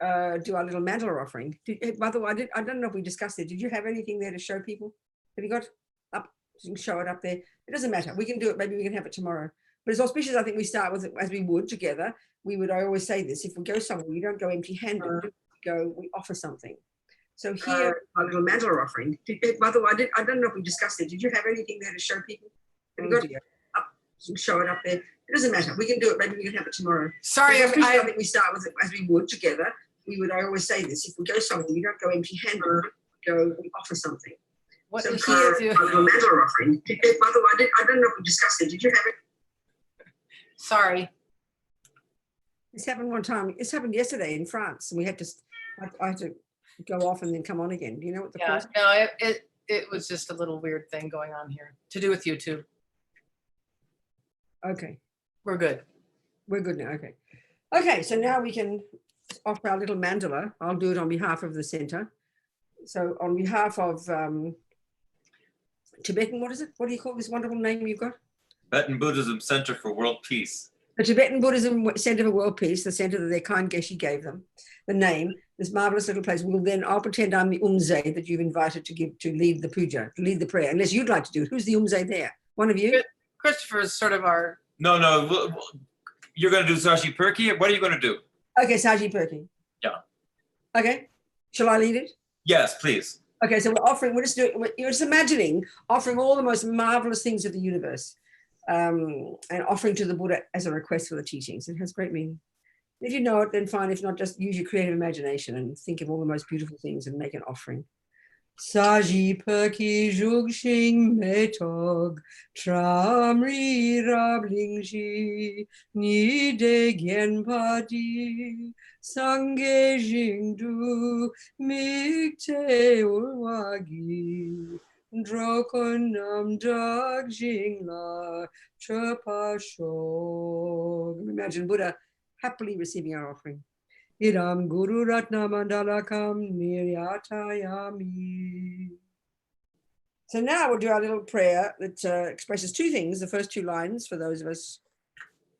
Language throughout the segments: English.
do our little mandala offering. By the way, I don't know if we discussed it. Did you have anything there to show people? Have you got up? You can show it up there. It doesn't matter. We can do it. Maybe we can have it tomorrow. But it's auspicious. I think we start with it as we would together. I always say this: if we go somewhere, we don't go empty-handed. We offer something. So here, our little mandala offering. By the way, I don't know if we discussed it. Did you have anything there to show people? Have you got up? You can show it up there. It doesn't matter. We can do it. Maybe we can have it tomorrow. Sorry, I think we start with it as we would together. I always say this: if we go somewhere, we don't go empty-handed. We offer something. What so is here, our little mandala offering. By the way, I don't know if we discussed it. Did you have it? Sorry. This happened one time. This happened yesterday in France, and we had to. I had to go off and then come on again. Do you know what the cause? No, it was just a little weird thing going on here to do with YouTube. Okay. We're good. We're good now. Okay. Okay, so now we can offer our little mandala. I'll do it on behalf of the center. So on behalf of Tibetan, what is it? What do you call this wonderful name you've got? Tibetan Buddhism Center for World Peace. The Tibetan Buddhism Center for World Peace, the center that their kind Geshe gave them, the name, this marvelous little place. I'll pretend I'm the umze that you've invited to lead the puja, to lead the prayer, unless you'd like to do it. Who's the umze there? One of you? Christopher is sort of our... No, you're going to do Saji Perky? What are you going to do? Okay, Saji Perky. Yeah. Okay, shall I lead it? Yes, please. Okay, so you're just imagining offering all the most marvelous things of the universe and offering to the Buddha as a request for the teachings. It has great meaning. If you know it, then fine. If not, just use your creative imagination and think of all the most beautiful things and make an offering. Saji Perky Jugshing Metog Tramri Rablingji Ni De Genpadi Sange Jingdu Mikte Urwagi Drokonam Dag Jingla Chapashog. Imagine Buddha happily receiving our offering. Idam Guru Ratna Mandalakam Niryatayami. So now we'll do our little prayer that expresses two things. The first two lines, for those of us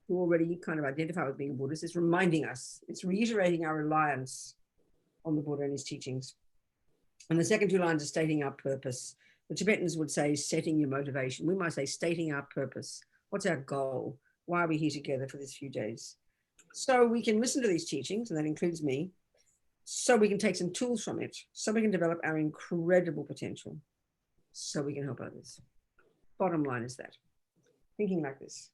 who already kind of identify with being Buddhists, is reminding us, it's reiterating our reliance on the Buddha and his teachings. And the second two lines are stating our purpose. The Tibetans would say setting your motivation. We might say stating our purpose. What's our goal? Why are we here together for these few days? So we can listen to these teachings, and that includes me, so we can take some tools from it, so we can develop our incredible potential, so we can help others. Bottom line is that. Thinking like this.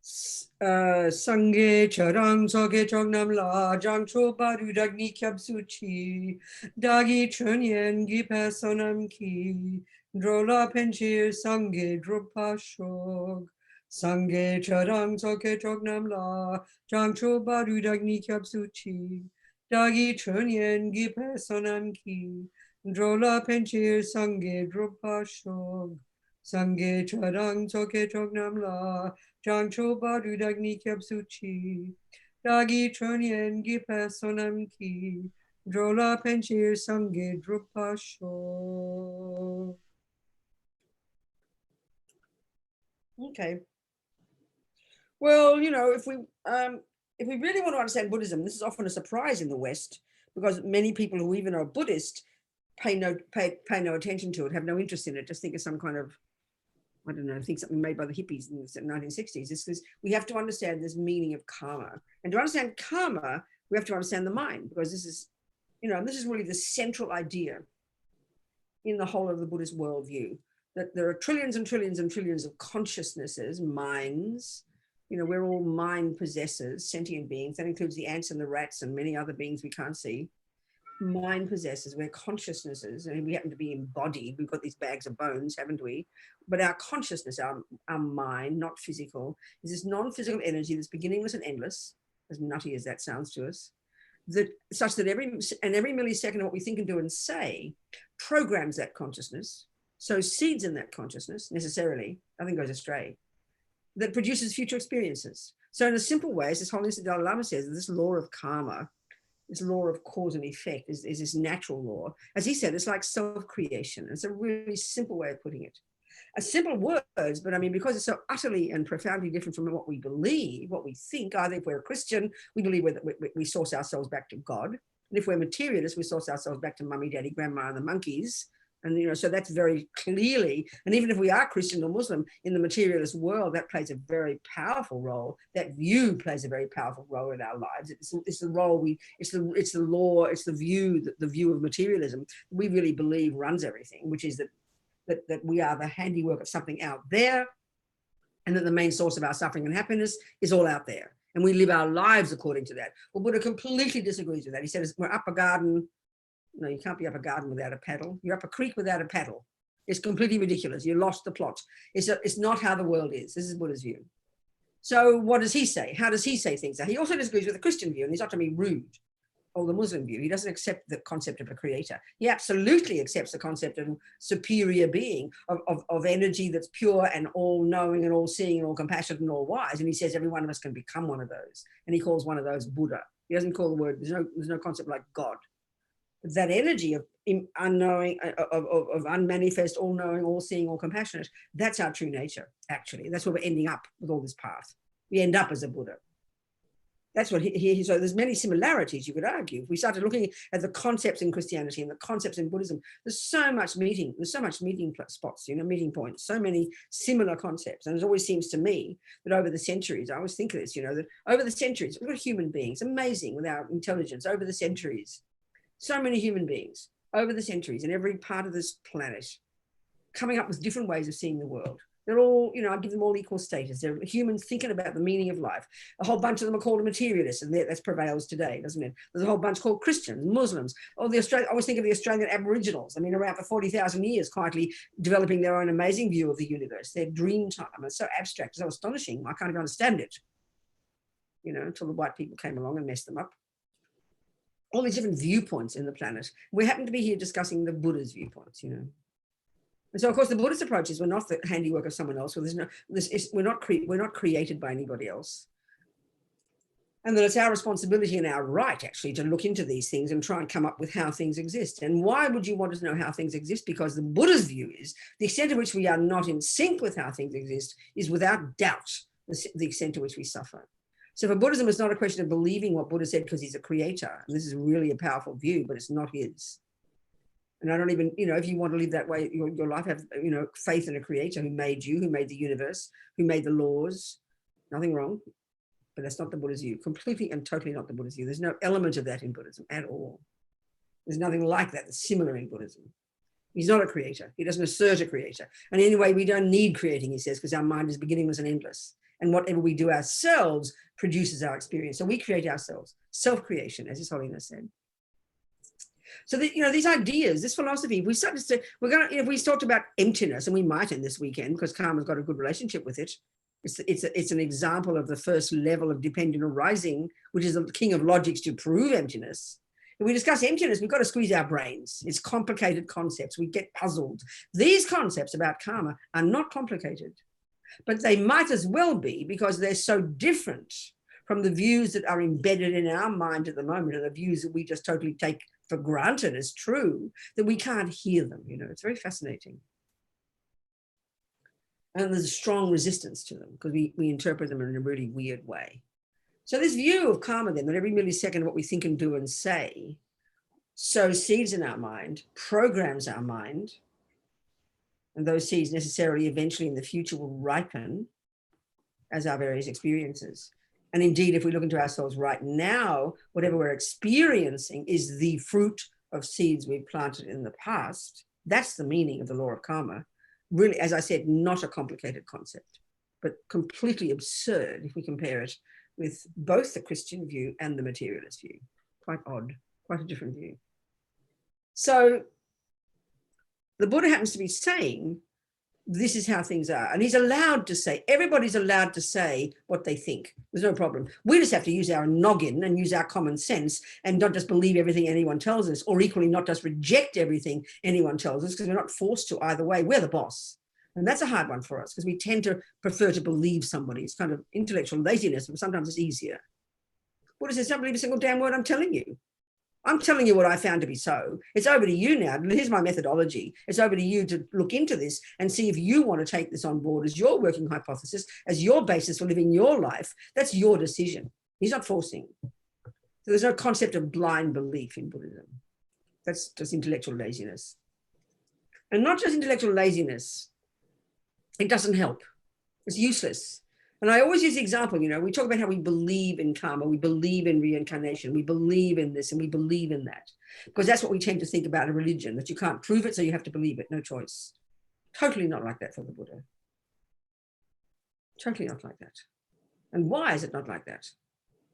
Sangye charang soge chognam la jang cho baru dagni kyab suchi dagi chunyen gi personam ki drola penchir sangye drupa shog. Sangye charang soke chognam la jang cho baru dagni kyab suchi dagi chunyen gi personam ki drola penchir sangye drupa shog. Sangye charang soke chognam la jang cho baru dagni kyab suchi dagi chunyen gi personam ki drola penchir sangye drupa shog. Okay. Well, you know, if we really want to understand Buddhism, this is often a surprise in the West because many people who even are Buddhist pay no attention to it, have no interest in it, just think of some kind of, I don't know, think something made by the hippies in the 1960s. It's because we have to understand this meaning of karma. And to understand karma, we have to understand the mind, because this is, you know, this is really the central idea in the whole of the Buddhist worldview, that there are trillions and trillions and trillions of consciousnesses, minds. You know, we're all mind possessors, sentient beings. That includes the ants and the rats and many other beings we can't see. Mind possessors, we're consciousnesses, and we happen to be embodied. We've got these bags of bones, haven't we? But our consciousness, our mind, not physical, is this non-physical energy that's beginningless and endless, as nutty as that sounds to us, that such that every millisecond of what we think and do and say programs that consciousness, sows seeds in that consciousness, necessarily, nothing goes astray, that produces future experiences. So in a simple way, as this Holy Dalai Lama says, this law of karma, this law of cause and effect is this natural law. As he said, it's like self-creation. It's a really simple way of putting it. simple words, but I mean, because it's so utterly and profoundly different from what we believe, what we think. Either if we're a Christian, we believe we source ourselves back to God. And if we're materialists, we source ourselves back to mummy, daddy, grandma, and the monkeys. And, you know, so that's very clearly, and even if we are Christian or Muslim, in the materialist world, that plays a very powerful role. That view plays a very powerful role in our lives. It's the role it's the law, it's the view of materialism we really believe runs everything, which is that we are the handiwork of something out there, and that the main source of our suffering and happiness is all out there. And we live our lives according to that. Well, Buddha completely disagrees with that. He says, we're up a garden. No, you can't be up a garden without a paddle. You're up a creek without a paddle. It's completely ridiculous. You lost the plot. It's not how the world is. This is Buddha's view. So what does he say? How does he say things? He also disagrees with the Christian view, and he's not to be rude, or the Muslim view. He doesn't accept the concept of a creator. He absolutely accepts the concept of superior being, of energy that's pure and all-knowing and all-seeing and all-compassionate and all-wise. And he says every one of us can become one of those. And he calls one of those Buddha. He doesn't call the word, there's no concept like God. That energy of unknowing, of unmanifest, all-knowing, all-seeing, all-compassionate, that's our true nature, actually. That's where we're ending up with all this path. We end up as a Buddha. That's what so there's many similarities, you could argue. If we started looking at the concepts in Christianity and the concepts in Buddhism, there's so much meeting spots, you know, meeting points, so many similar concepts. And it always seems to me that over the centuries, I always think of this, you know, that over the centuries, we've got human beings, amazing with our intelligence over the centuries. So many human beings over the centuries in every part of this planet coming up with different ways of seeing the world. They're all, you know, I give them all equal status. They're humans thinking about the meaning of life. A whole bunch of them are called materialists, and that prevails today, doesn't it? There's a whole bunch called Christians, Muslims. I always think of the Australian Aboriginals. I mean, around for 40,000 years, quietly developing their own amazing view of the universe. Their dream time. It's so abstract, so astonishing. I can't even understand it, you know, until the white people came along and messed them up. All these different viewpoints in the planet. We happen to be here discussing the Buddha's viewpoints, you know. And so, of course, the Buddhist approach is we're not the handiwork of someone else. We're not created by anybody else. And that it's our responsibility and our right, actually, to look into these things and try and come up with how things exist. And why would you want to know how things exist? Because the Buddha's view is the extent to which we are not in sync with how things exist is without doubt the extent to which we suffer. So for Buddhism, it's not a question of believing what Buddha said because he's a creator. And this is really a powerful view, but it's not his. And I don't even, you know, if you want to live that way, your life, have, you know, faith in a creator who made you, who made the universe, who made the laws, nothing wrong. But that's not the Buddha's view, completely and totally not the Buddha's view. There's no element of that in Buddhism at all. There's nothing like that that's similar in Buddhism. He's not a creator. He doesn't assert a creator. And anyway, we don't need creating, he says, because our mind is beginningless and endless. And whatever we do ourselves produces our experience. So we create ourselves, self-creation, as His Holiness said. So that, you know, these ideas, this philosophy, we started to say, we're going to, if we talked about emptiness, and we might in this weekend, because karma's got a good relationship with it. It's an example of the first level of dependent arising, which is the king of logics to prove emptiness. If we discuss emptiness, we've got to squeeze our brains. It's complicated concepts. We get puzzled. These concepts about karma are not complicated, but they might as well be because they're so different from the views that are embedded in our mind at the moment and the views that we just totally take for granted as true, that we can't hear them. You know, it's very fascinating. And there's a strong resistance to them because we interpret them in a really weird way. So this view of karma then, that every millisecond of what we think and do and say sows seeds in our mind, programs our mind, and those seeds necessarily eventually in the future will ripen as our various experiences. And indeed, if we look into ourselves right now, whatever we're experiencing is the fruit of seeds we've planted in the past. That's the meaning of the law of karma. Really, as I said, not a complicated concept, but completely absurd if we compare it with both the Christian view and the materialist view. Quite odd, quite a different view. So the Buddha happens to be saying, this is how things are. And he's allowed to say, everybody's allowed to say what they think. There's no problem. We just have to use our noggin and use our common sense and not just believe everything anyone tells us, or equally not just reject everything anyone tells us, because we're not forced to either way. We're the boss. And that's a hard one for us because we tend to prefer to believe somebody. It's kind of intellectual laziness, but sometimes it's easier. Buddha says, don't believe a single damn word I'm telling you. I'm telling you what I found to be so. It's over to you now. Here's my methodology. It's over to you to look into this and see if you want to take this on board as your working hypothesis, as your basis for living your life. That's your decision. He's not forcing. So there's no concept of blind belief in Buddhism. That's just intellectual laziness. And not just intellectual laziness. It doesn't help. It's useless. And I always use the example, you know, we talk about how we believe in karma, we believe in reincarnation, we believe in this and we believe in that. Because that's what we tend to think about a religion, that you can't prove it, so you have to believe it, no choice. Totally not like that for the Buddha. Totally not like that. And why is it not like that?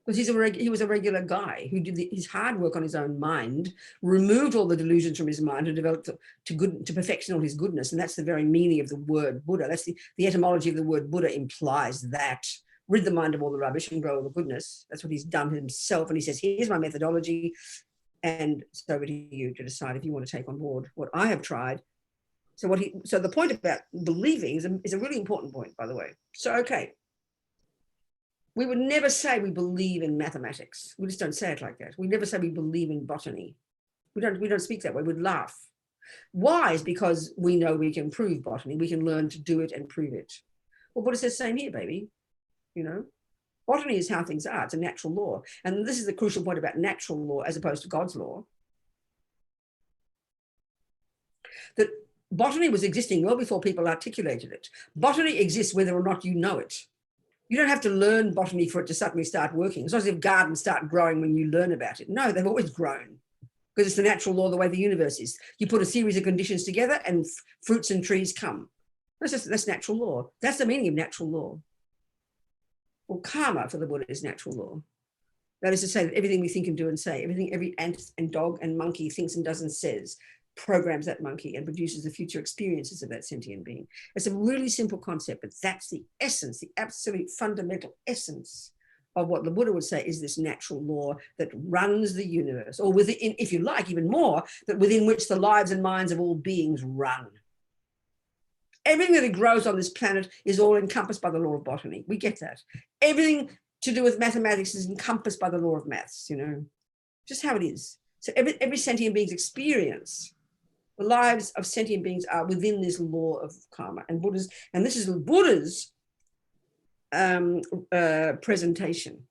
Because he was a regular guy who did his hard work on his own mind, removed all the delusions from his mind and developed to perfection all his goodness. And that's the very meaning of the word Buddha. That's the etymology of the word Buddha implies that. Rid the mind of all the rubbish and grow all the goodness. That's what he's done himself. And he says, here's my methodology. And it's over to you to decide if you want to take on board what I have tried. So the point about believing is a really important point, by the way. So, okay. We would never say we believe in mathematics. We just don't say it like that. We never say we believe in botany. We don't speak that way. We'd laugh. Why? Is because we know we can prove botany. We can learn to do it and prove it. Well, Buddha says, same here, baby. You know, botany is how things are. It's a natural law. And this is the crucial point about natural law as opposed to God's law. That botany was existing well before people articulated it. Botany exists whether or not you know it. You don't have to learn botany for it to suddenly start working. It's not as if gardens start growing when you learn about it. No, they've always grown because it's the natural law, the way the universe is. You put a series of conditions together and fruits and trees come. That's natural law. That's the meaning of natural law. Well, karma for the Buddha is natural law. That is to say that everything we think and do and say, everything every ant and dog and monkey thinks and does and says, programs that monkey and produces the future experiences of that sentient being. It's a really simple concept, but that's the essence, the absolute fundamental essence of what the Buddha would say is this natural law that runs the universe, or within, if you like, even more, that within which the lives and minds of all beings run. Everything that grows on this planet is all encompassed by the law of botany. We get that. Everything to do with mathematics is encompassed by the law of maths, you know, just how it is. So every sentient being's experience, the lives of sentient beings are within this law of karma. And this is Buddha's presentation.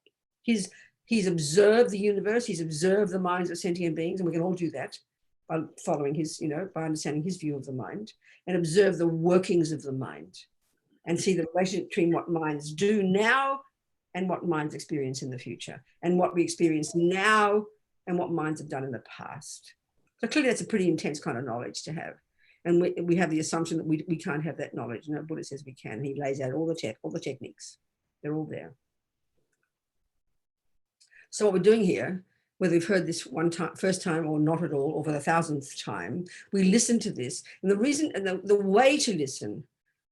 He's observed the universe, he's observed the minds of sentient beings, and we can all do that by following his, you know, by understanding his view of the mind, and observe the workings of the mind and see the relationship between what minds do now and what minds experience in the future, and what we experience now and what minds have done in the past. So clearly that's a pretty intense kind of knowledge to have. And we have the assumption that we can't have that knowledge. No, Buddha says we can. He lays out all the techniques. They're all there. So what we're doing here, whether we've heard this first time or not at all, or for the 1,000th time, we listen to this. And the reason, and the way to listen,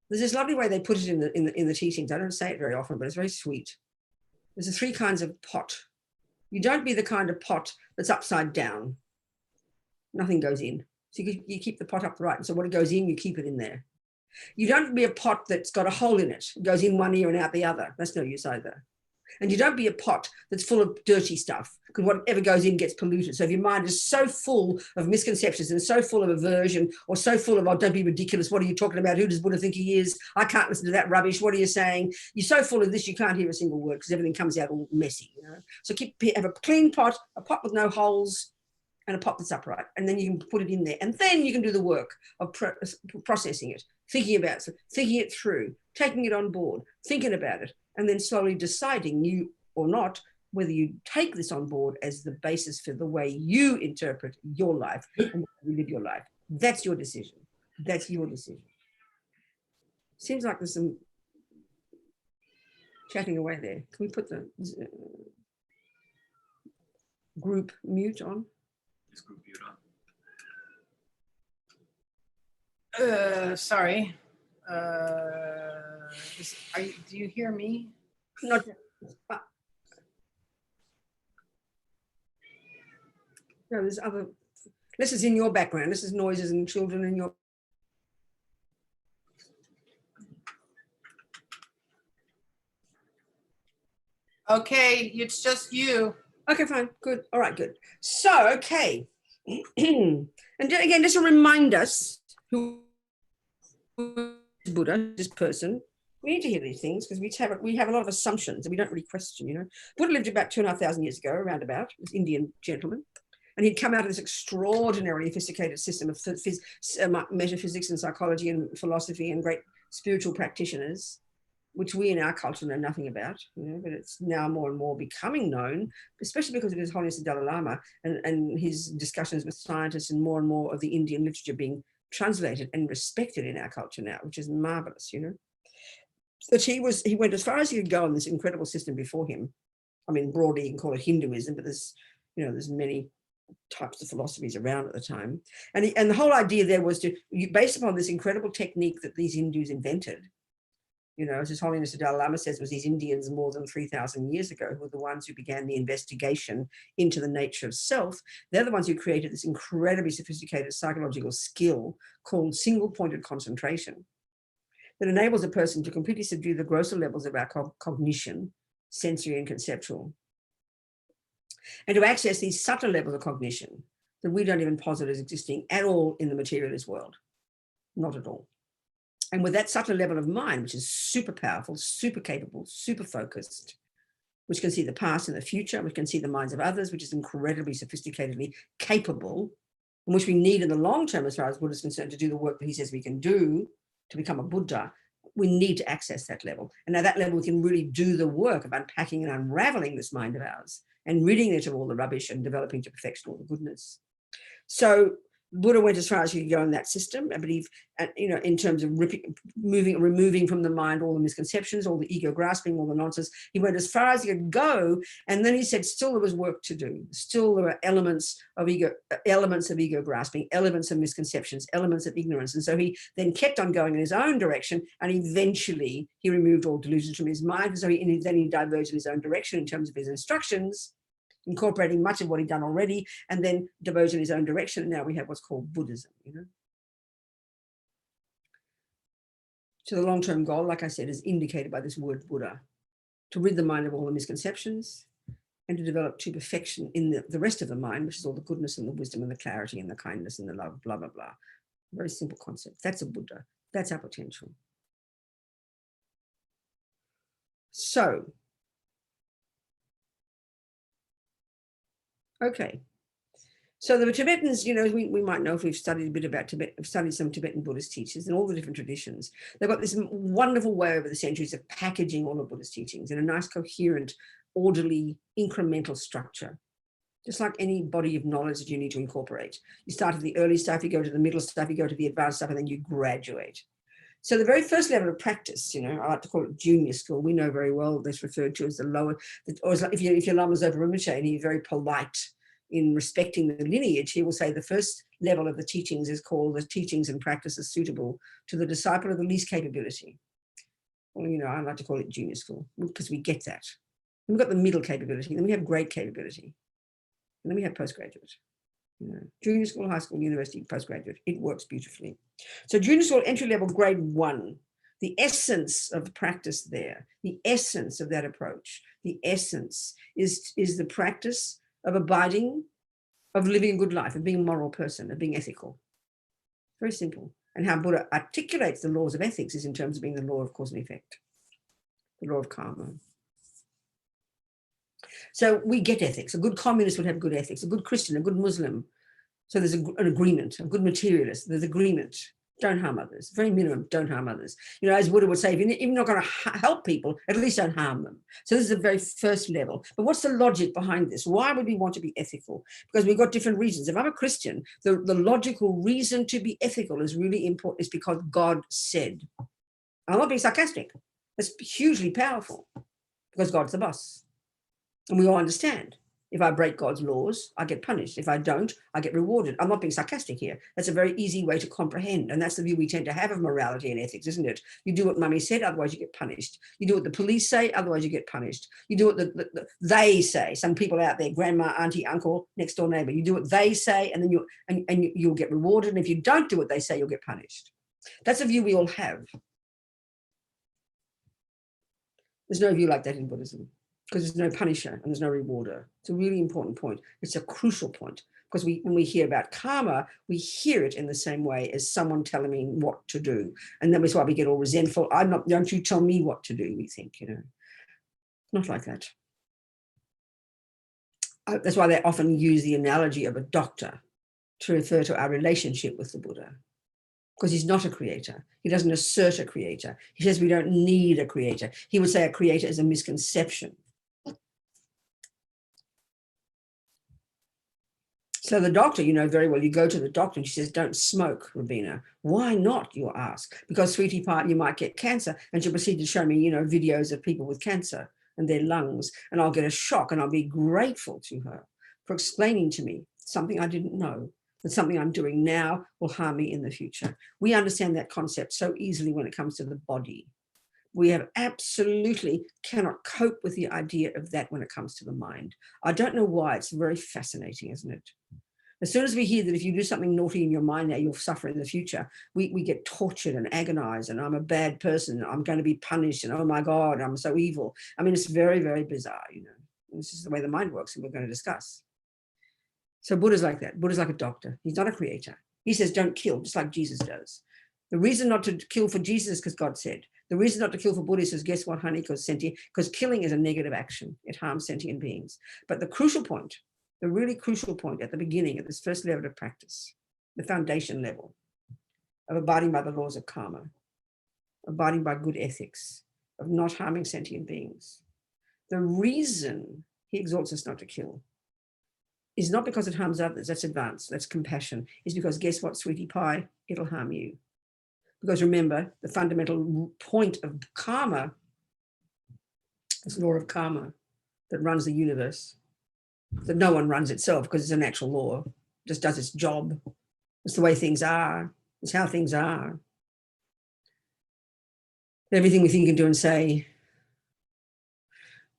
there's this lovely way they put it in the teachings. I don't say it very often, but it's very sweet. There's 3 kinds of pot. You don't be the kind of pot that's upside down. Nothing goes in. So you keep the pot upright. And so what goes in, you keep it in there. You don't be a pot that's got a hole in it. It goes in one ear and out the other. That's no use either. And you don't be a pot that's full of dirty stuff, because whatever goes in gets polluted. So if your mind is so full of misconceptions and so full of aversion, or so full of, oh, don't be ridiculous, what are you talking about? Who does Buddha think he is? I can't listen to that rubbish. What are you saying? You're so full of this, you can't hear a single word because everything comes out all messy. You know? So have a clean pot, a pot with no holes, and a pot that's upright. And then you can put it in there. And then you can do the work of processing it, thinking about it, thinking it through, taking it on board, thinking about it, and then slowly deciding, you or not, whether you take this on board as the basis for the way you interpret your life and live your life. That's your decision. That's your decision. Seems like there's some chatting away there. Can we put the group mute on? Is group mute on? Sorry. Do you hear me? Not. No, there's other. This is in your background. This is noises and children in your. Okay, it's just you. Okay, fine, good. All right, good. So, okay. And again, just to remind us who is Buddha, this person, we need to hear these things because we have a lot of assumptions and we don't really question, you know. Buddha lived about 2,500 years ago, around about, this Indian gentleman. And he'd come out of this extraordinarily sophisticated system of metaphysics and psychology and philosophy and great spiritual practitioners, which we in our culture know nothing about, you know, but it's now more and more becoming known, especially because of His Holiness the Dalai Lama and his discussions with scientists, and more of the Indian literature being translated and respected in our culture now, which is marvelous, you know. That he went as far as he could go in this incredible system before him. I mean, broadly you can call it Hinduism, but there's many types of philosophies around at the time. And the whole idea there was to, based upon this incredible technique that these Hindus invented, you know, as His Holiness the Dalai Lama says, was these Indians more than 3,000 years ago who were the ones who began the investigation into the nature of self. They're the ones who created this incredibly sophisticated psychological skill called single-pointed concentration that enables a person to completely subdue the grosser levels of our cognition, sensory and conceptual, and to access these subtle levels of cognition that we don't even posit as existing at all in the materialist world. Not at all. And with that subtle level of mind, which is super powerful, super capable, super focused, which can see the past and the future, which can see the minds of others, which is incredibly sophisticatedly capable, and which we need in the long term, as far as Buddha is concerned, to do the work that he says we can do to become a Buddha. We need to access that level. And at that level, we can really do the work of unpacking and unraveling this mind of ours and ridding it of all the rubbish and developing to perfection all the goodness. So Buddha went as far as he could go in that system, I believe, you know, in terms of removing from the mind all the misconceptions, all the ego grasping, all the nonsense. He went as far as he could go, and then he said, still there was work to do. Still there were elements of ego grasping, elements of misconceptions, elements of ignorance. And so he then kept on going in his own direction, and eventually he removed all delusions from his mind. And so then he diverged in his own direction in terms of his instructions, incorporating much of what he'd done already, and then diverged in his own direction. And now we have what's called Buddhism, you know. So the long-term goal, like I said, is indicated by this word Buddha, to rid the mind of all the misconceptions and to develop to perfection in the rest of the mind, which is all the goodness and the wisdom and the clarity and the kindness and the love, blah, blah, blah. Very simple concept. That's a Buddha. That's our potential. So, okay. So the Tibetans, you know, we might know if we've studied a bit about Tibet, studied some Tibetan Buddhist teachers and all the different traditions. They've got this wonderful way over the centuries of packaging all the Buddhist teachings in a nice, coherent, orderly, incremental structure. Just like any body of knowledge that you need to incorporate. You start at the early stuff, you go to the middle stuff, you go to the advanced stuff, and then you graduate. So the very first level of practice, you know, I like to call it junior school. We know very well that's referred to as the lower, or it's like if your Lama's over Rinpoche and he's very polite in respecting the lineage, he will say the first level of the teachings is called the teachings and practices suitable to the disciple of the least capability. Well, you know, I like to call it junior school because we get that. And we've got the middle capability, then we have grade capability, and then we have postgraduate. You know, junior school, high school, university, postgraduate, it works beautifully. So junior school, entry level, grade 1, the essence of the practice there, the essence of that approach, the essence is the practice of abiding, of living a good life, of being a moral person, of being ethical. Very simple. And how Buddha articulates the laws of ethics is in terms of being the law of cause and effect, the law of karma. So we get ethics. A good communist would have good ethics, a good Christian, a good Muslim. So there's an agreement, a good materialist, there's agreement. Don't harm others. Very minimum, don't harm others. You know, as Buddha would say, if you're not going to help people, at least don't harm them. So this is the very first level. But what's the logic behind this? Why would we want to be ethical? Because we've got different reasons. If I'm a Christian, the logical reason to be ethical is really important. It's because God said. I'm not being sarcastic. It's hugely powerful because God's the boss. And we all understand. If I break God's laws, I get punished. If I don't, I get rewarded. I'm not being sarcastic here. That's a very easy way to comprehend. And that's the view we tend to have of morality and ethics, isn't it? You do what mummy said, otherwise you get punished. You do what the police say, otherwise you get punished. You do what they say. Some people out there, grandma, auntie, uncle, next door neighbor. You do what they say, and then you'll get rewarded. And if you don't do what they say, you'll get punished. That's a view we all have. There's no view like that in Buddhism. because there's no punisher and there's no rewarder. It's a really important point. It's a crucial point, because when we hear about karma, we hear it in the same way as someone telling me what to do. And that's why we get all resentful. Don't you tell me what to do, we think, Not like that. That's why they often use the analogy of a doctor to refer to our relationship with the Buddha, because he's not a creator. He doesn't assert a creator. He says we don't need a creator. He would say a creator is a misconception. So the doctor, very well, you go to the doctor and she says, don't smoke, Robina. Why not, you ask? Because, sweetie pie, you might get cancer. And she'll proceed to show me, videos of people with cancer and their lungs. And I'll get a shock, and I'll be grateful to her for explaining to me something I didn't know, that something I'm doing now will harm me in the future. We understand that concept so easily when it comes to the body. We have absolutely cannot cope with the idea of that when it comes to the mind. I don't know why. It's very fascinating, isn't it? As soon as we hear that if you do something naughty in your mind now, you'll suffer in the future, we get tortured and agonized, and I'm a bad person, I'm going to be punished, and oh my God, I'm so evil. I mean, it's very, very bizarre, This is the way the mind works, and we're going to discuss. So Buddha's like that. Buddha's like a doctor. He's not a creator. He says, don't kill, just like Jesus does. The reason not to kill for Jesus is because God said. The reason not to kill for Buddhists is, guess what, honey? Because killing is a negative action. It harms sentient beings. But the crucial point, the really crucial point at the beginning, at this first level of practice, the foundation level of abiding by the laws of karma, abiding by good ethics, of not harming sentient beings. The reason he exhorts us not to kill is not because it harms others. That's advanced. That's compassion. It's because, guess what, sweetie pie? It'll harm you. Because remember, the fundamental point of karma, this law of karma that runs the universe, that no one runs itself because it's a natural law, just does its job. It's the way things are. It's how things are. Everything we think and do and say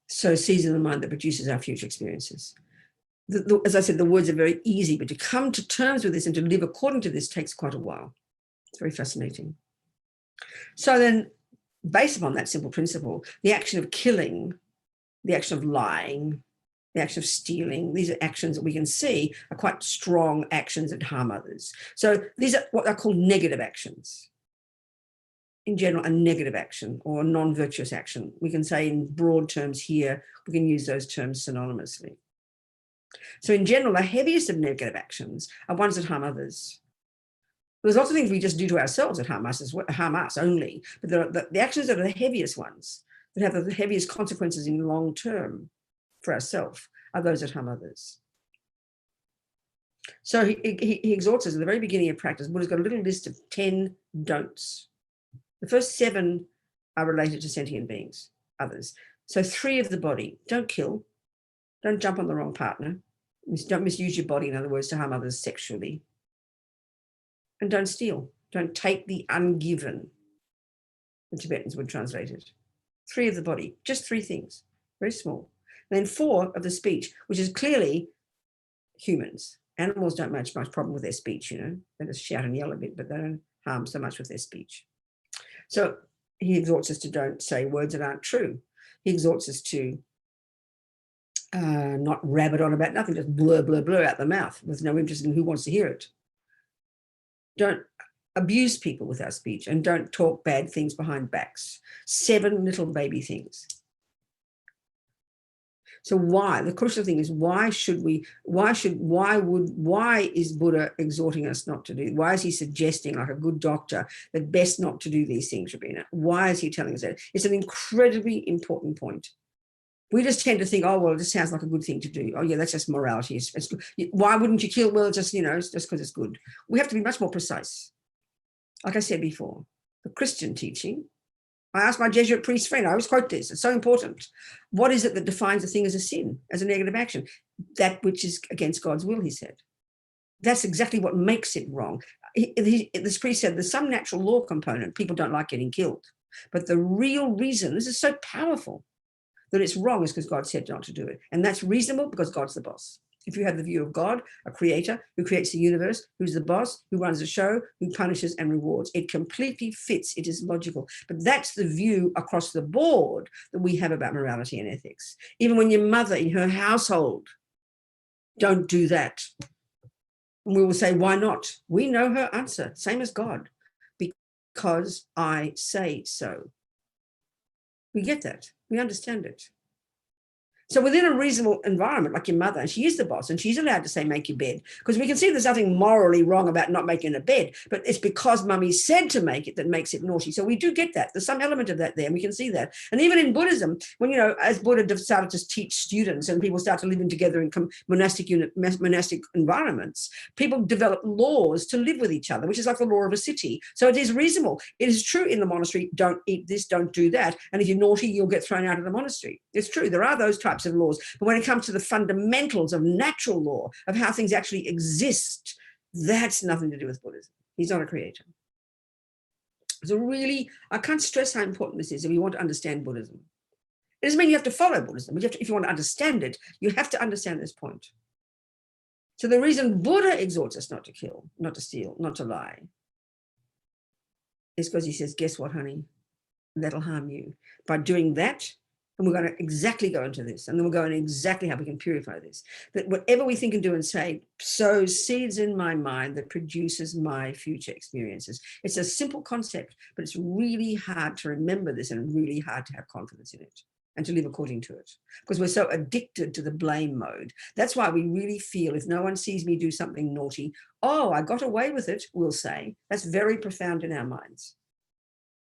so seizes the mind that produces our future experiences. As I said, the words are very easy, but to come to terms with this and to live according to this takes quite a while. It's very fascinating. So then, based upon that simple principle, the action of killing, the action of lying, the action of stealing, these are actions that we can see are quite strong actions that harm others. So these are what are called negative actions. In general, a negative action or a non-virtuous action. We can say in broad terms here, we can use those terms synonymously. So in general, the heaviest of negative actions are ones that harm others. There's lots of things we just do to ourselves that harm us only, but the actions that are the heaviest ones, that have the heaviest consequences in the long term for ourselves, are those that harm others. So he exhorts us at the very beginning of practice. Buddha's got a little list of 10 don'ts. The first 7 are related to sentient beings, others. So 3 of the body: don't kill, don't jump on the wrong partner, don't misuse your body, in other words, to harm others sexually, and don't steal, don't take the ungiven. The Tibetans would translate it. 3 of the body, just 3 things, very small. And then 4 of the speech, which is clearly humans. Animals don't much problem with their speech, They just shout and yell a bit, but they don't harm so much with their speech. So he exhorts us to don't say words that aren't true. He exhorts us to not rabbit on about nothing, just blur, blur, blur out the mouth with no interest in who wants to hear it. Don't abuse people with our speech, and don't talk bad things behind backs. 7 little baby things. So why? The crucial thing is, why is Buddha exhorting us not to do? Why is he suggesting, like a good doctor, that best not to do these things, Robina? Why is he telling us that? It's an incredibly important point. We just tend to think, oh, well, this sounds like a good thing to do. Oh, yeah, that's just morality. It's good. Why wouldn't you kill? Well, just, it's just because it's good. We have to be much more precise. Like I said before, the Christian teaching, I asked my Jesuit priest friend, I always quote this, it's so important. What is it that defines a thing as a sin, as a negative action? That which is against God's will, he said. That's exactly what makes it wrong. This priest said there's some natural law component. People don't like getting killed. But the real reason, this is so powerful, that it's wrong is because God said not to do it. And that's reasonable because God's the boss. If you have the view of God, a creator who creates the universe, who's the boss, who runs the show, who punishes and rewards, it completely fits. It is logical. But that's the view across the board that we have about morality and ethics. Even when your mother in her household, don't do that. And we will say, why not? We know her answer, same as God, because I say so. We get that. We understand it. So within a reasonable environment, like your mother, and she is the boss, and she's allowed to say, make your bed, because we can see there's nothing morally wrong about not making a bed, but it's because mummy said to make it that makes it naughty. So we do get that. There's some element of that there, and we can see that. And even in Buddhism, when, you know, as Buddha started to teach students and people start to live in together in monastic environments, people develop laws to live with each other, which is like the law of a city. So it is reasonable. It is true in the monastery, don't eat this, don't do that. And if you're naughty, you'll get thrown out of the monastery. It's true. There are those types of laws, but when it comes to the fundamentals of natural law, of how things actually exist, that's nothing to do with Buddhism. He's not a creator. So really, I can't stress how important this is if you want to understand Buddhism. It doesn't mean you have to follow Buddhism, but if you want to understand it, you have to understand this point. So the reason Buddha exhorts us not to kill, not to steal, not to lie, is because he says, guess what, honey? That'll harm you. By doing that, and we're going to exactly go into this, and then we'll go into exactly how we can purify this. That whatever we think and do and say sows seeds in my mind that produces my future experiences. It's a simple concept, but it's really hard to remember this and really hard to have confidence in it and to live according to it, because we're so addicted to the blame mode. That's why we really feel if no one sees me do something naughty, oh, I got away with it, we'll say. That's very profound in our minds,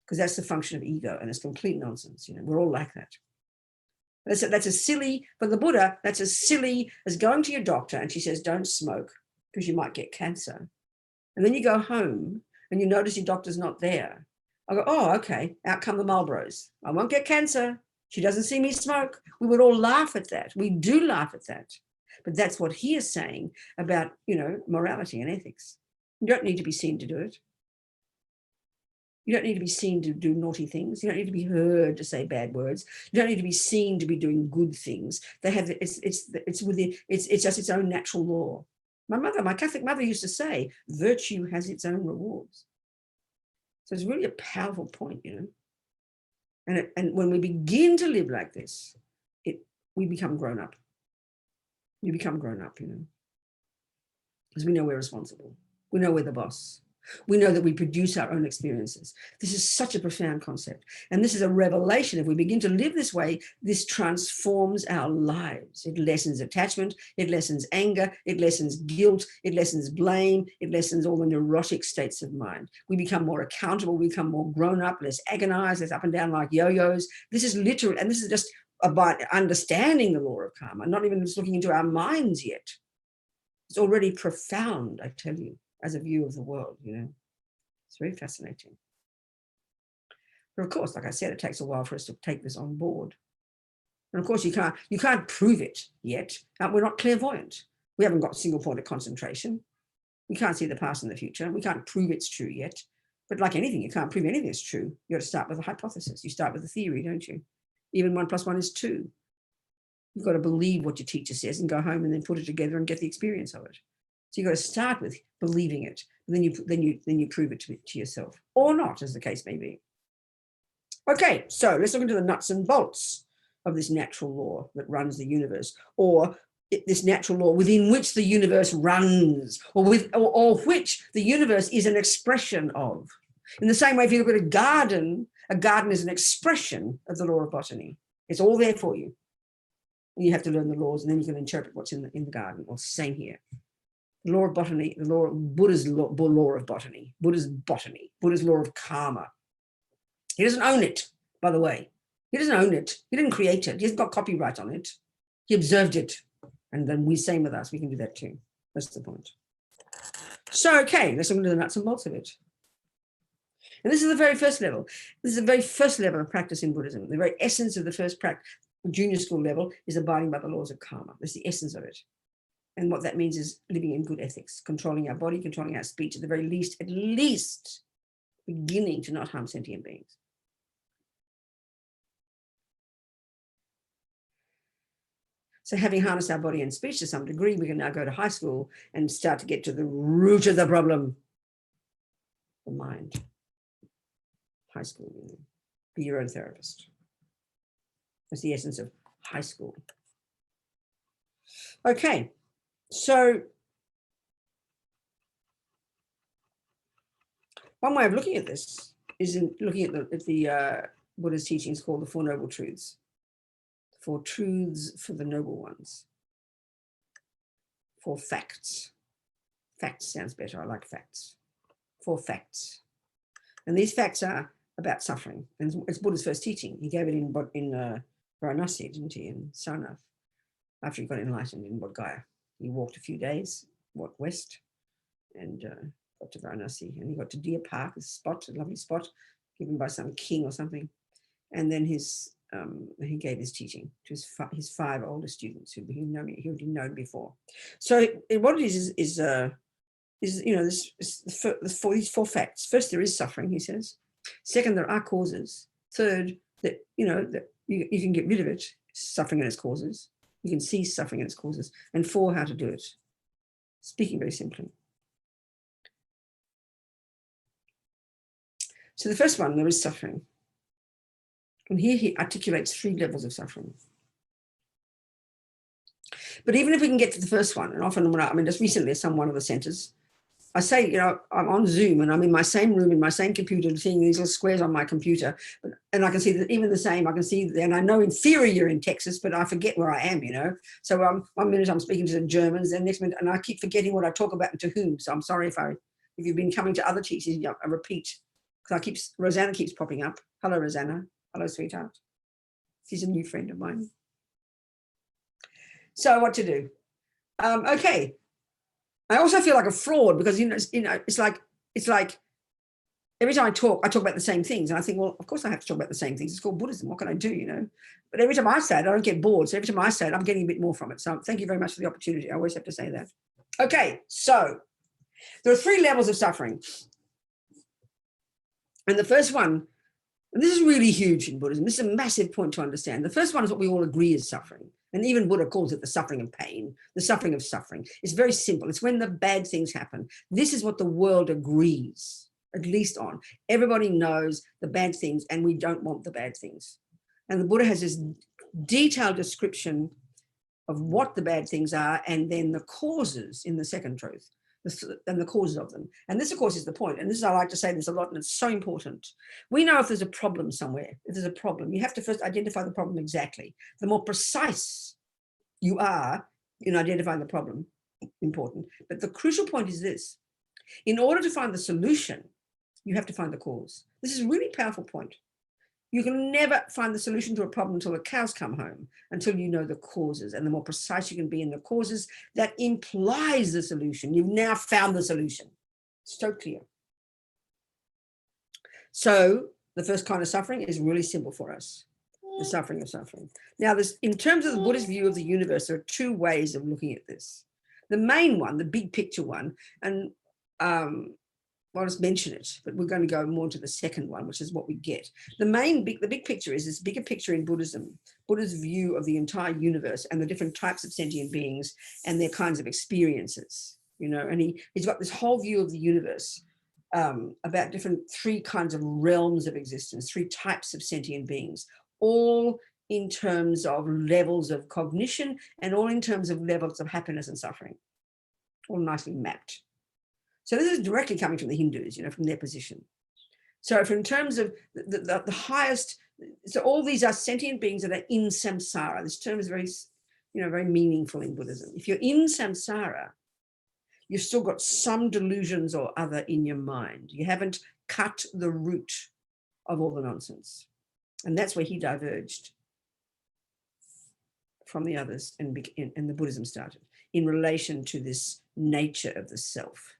because that's the function of ego, and it's complete nonsense. You know, we're all like that. That's as silly, for the Buddha, that's as silly as going to your doctor and she says, don't smoke because you might get cancer. And then you go home and you notice your doctor's not there. I go, oh, okay, out come the Marlboros. I won't get cancer. She doesn't see me smoke. We would all laugh at that. We do laugh at that. But that's what he is saying about, you know, morality and ethics. You don't need to be seen to do it. You don't need to be seen to do naughty things. You don't need to be heard to say bad words. You don't need to be seen to be doing good things. They have it's just its own natural law. My Catholic mother used to say, virtue has its own rewards. So it's really a powerful point, you know. And when we begin to live like this, we become grown up. We become grown up, you know, because we know we're responsible. We know we're the boss. We know that we produce our own experiences. This is such a profound concept. And this is a revelation. If we begin to live this way, this transforms our lives. It lessens attachment. It lessens anger. It lessens guilt. It lessens blame. It lessens all the neurotic states of mind. We become more accountable. We become more grown up, less agonized, less up and down like yo-yos. This is literal. And this is just about understanding the law of karma, not even just looking into our minds yet. It's already profound, I tell you, as a view of the world, you know. It's very fascinating. But of course, like I said, it takes a while for us to take this on board. And of course, you can't prove it yet. We're not clairvoyant. We haven't got a single point of concentration. We can't see the past and the future. We can't prove it's true yet. But like anything, you can't prove anything is true. You got to start with a hypothesis. You start with a theory, don't you? Even 1 + 1 is 2. You've got to believe what your teacher says and go home and then put it together and get the experience of it. So you've got to start with believing it, and then you prove it to yourself, or not, as the case may be. Okay, so let's look into the nuts and bolts of this natural law that runs the universe, or this natural law within which the universe runs, or which the universe is an expression of. In the same way, if you look at a garden is an expression of the law of botany. It's all there for you. And you have to learn the laws, and then you can interpret what's in the garden. Well, same here. The law of botany, Buddha's law of botany, Buddha's law of karma. He doesn't own it, by the way. He doesn't own it. He didn't create it. He hasn't got copyright on it. He observed it. And then same with us, we can do that too. That's the point. So, okay, let's look into the nuts and bolts of it. And this is the very first level. This is the very first level of practice in Buddhism. The very essence of the first junior school level is abiding by the laws of karma. That's the essence of it. And what that means is living in good ethics, controlling our body, controlling our speech, at the very least, beginning to not harm sentient beings. So having harnessed our body and speech to some degree, we can now go to high school and start to get to the root of the problem, the mind. High school, you know. Be your own therapist. That's the essence of high school. Okay, so one way of looking at this is in looking at the Buddha's teachings called the Four Noble Truths. Four truths for the noble ones. Four facts. Facts sounds better. I like facts. Four facts. And these facts are about suffering. And it's Buddha's first teaching. He gave it in Varanasi, didn't he, in Sarnath, after he got enlightened in Bodh Gaya. He walked a few days, walked west, and got to Varanasi. And he got to Deer Park, a lovely spot, given by some king or something. And then he gave his teaching to his 5 older students who he'd known before. So what it is you know, these 4 facts. First, there is suffering, he says. Second, there are causes. Third, that you know that you can get rid of it, suffering and its causes. You can cease suffering and its causes. And 4, how to do it. Speaking very simply. So the first one, there is suffering. And here he articulates 3 levels of suffering. But even if we can get to the first one, and often just recently at one of the centers, I say, you know, I'm on Zoom and I'm in my same room, in my same computer, seeing these little squares on my computer. And I can see that even the same, I can see, and I know in theory you're in Texas, but I forget where I am, you know. So 1 minute I'm speaking to the Germans, and next minute, and I keep forgetting what I talk about and to whom. So I'm sorry if you've been coming to other teachings, I repeat, because Rosanna keeps popping up. Hello, Rosanna. Hello, sweetheart. She's a new friend of mine. So what to do? Okay. I also feel like a fraud because it's like every time I talk about the same things, and I think, well, of course I have to talk about the same things. It's called Buddhism. What can I do? You know, but every time I say it, I don't get bored. So every time I say it, I'm getting a bit more from it. So thank you very much for the opportunity. I always have to say that. Okay, so there are 3 levels of suffering, and the first one, and this is really huge in Buddhism. This is a massive point to understand. The first one is what we all agree is suffering. And even Buddha calls it the suffering of pain, the suffering of suffering. It's very simple. It's when the bad things happen. This is what the world agrees, at least on. Everybody knows the bad things, and we don't want the bad things. And the Buddha has this detailed description of what the bad things are, and then the causes in the second truth, and the causes of them. And this, of course, is the point. And this is, I like to say this a lot, and it's so important. We know if there's a problem somewhere, if there's a problem, you have to first identify the problem exactly. The more precise you are in identifying the problem, important. But the crucial point is this. In order to find the solution, you have to find the cause. This is a really powerful point. You can never find the solution to a problem until the cows come home, until you know the causes. And the more precise you can be in the causes, that implies the solution. You've now found the solution. It's so clear. So the first kind of suffering is really simple for us, the suffering of suffering. Now, in terms of the Buddhist view of the universe, there are 2 ways of looking at this. The main one, the big picture one, and I'll just mention it, but we're going to go more to the second one, which is what we get. The big picture is this bigger picture in Buddhism, Buddha's view of the entire universe and the different types of sentient beings and their kinds of experiences, you know, and he's got this whole view of the universe about different 3 kinds of realms of existence, 3 types of sentient beings, all in terms of levels of cognition and all in terms of levels of happiness and suffering, all nicely mapped. So this is directly coming from the Hindus, you know, from their position. So in terms of the highest, so all these are sentient beings that are in samsara. This term is very, you know, very meaningful in Buddhism. If you're in samsara, you've still got some delusions or other in your mind. You haven't cut the root of all the nonsense. And that's where he diverged from the others, and the Buddhism started in relation to this nature of the self.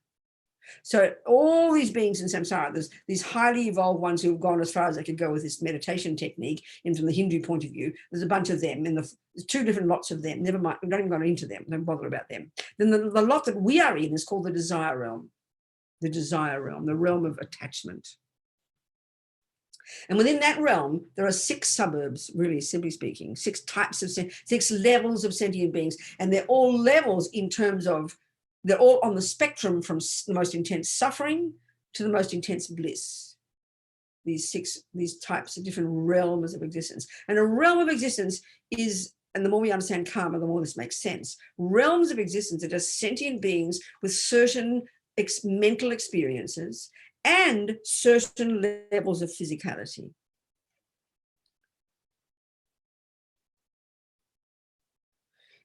So all these beings in samsara, there's these highly evolved ones who have gone as far as they could go with this meditation technique, and from the Hindu point of view, there's a bunch of them, and there's 2 different lots of them. Never mind, we don't even go into them, don't bother about them. Then the lot that we are in is called the desire realm, the realm of attachment. And within that realm, there are 6 suburbs, really simply speaking, 6 types of, 6 levels of sentient beings. And they're all levels in terms of, they're all on the spectrum from the most intense suffering to the most intense bliss. These types of different realms of existence. And a realm of existence is, and the more we understand karma, the more this makes sense. Realms of existence are just sentient beings with certain mental experiences and certain levels of physicality.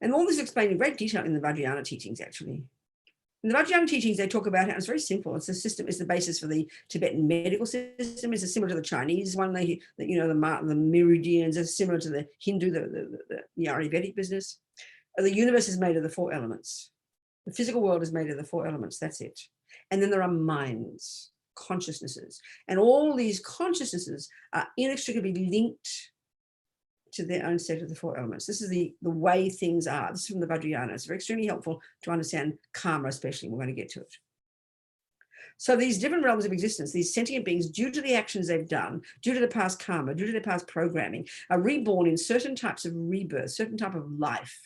And all this is explained in great detail in the Vajrayana teachings, actually. In the Vajrayana teachings, they talk about how it's very simple. It's a system, it's the basis for the Tibetan medical system. It's similar to the Chinese one. The meridians are similar to the Hindu, the Ayurvedic business. The universe is made of the 4 elements. The physical world is made of the 4 elements. That's it. And then there are minds, consciousnesses, and all these consciousnesses are inextricably linked to their own set of the 4 elements. This is the way things are. This is from the Vajrayana. It's very extremely helpful to understand karma, especially. We're going to get to it. So these different realms of existence, these sentient beings, due to the actions they've done, due to the past karma, due to their past programming, are reborn in certain types of rebirth, certain type of life,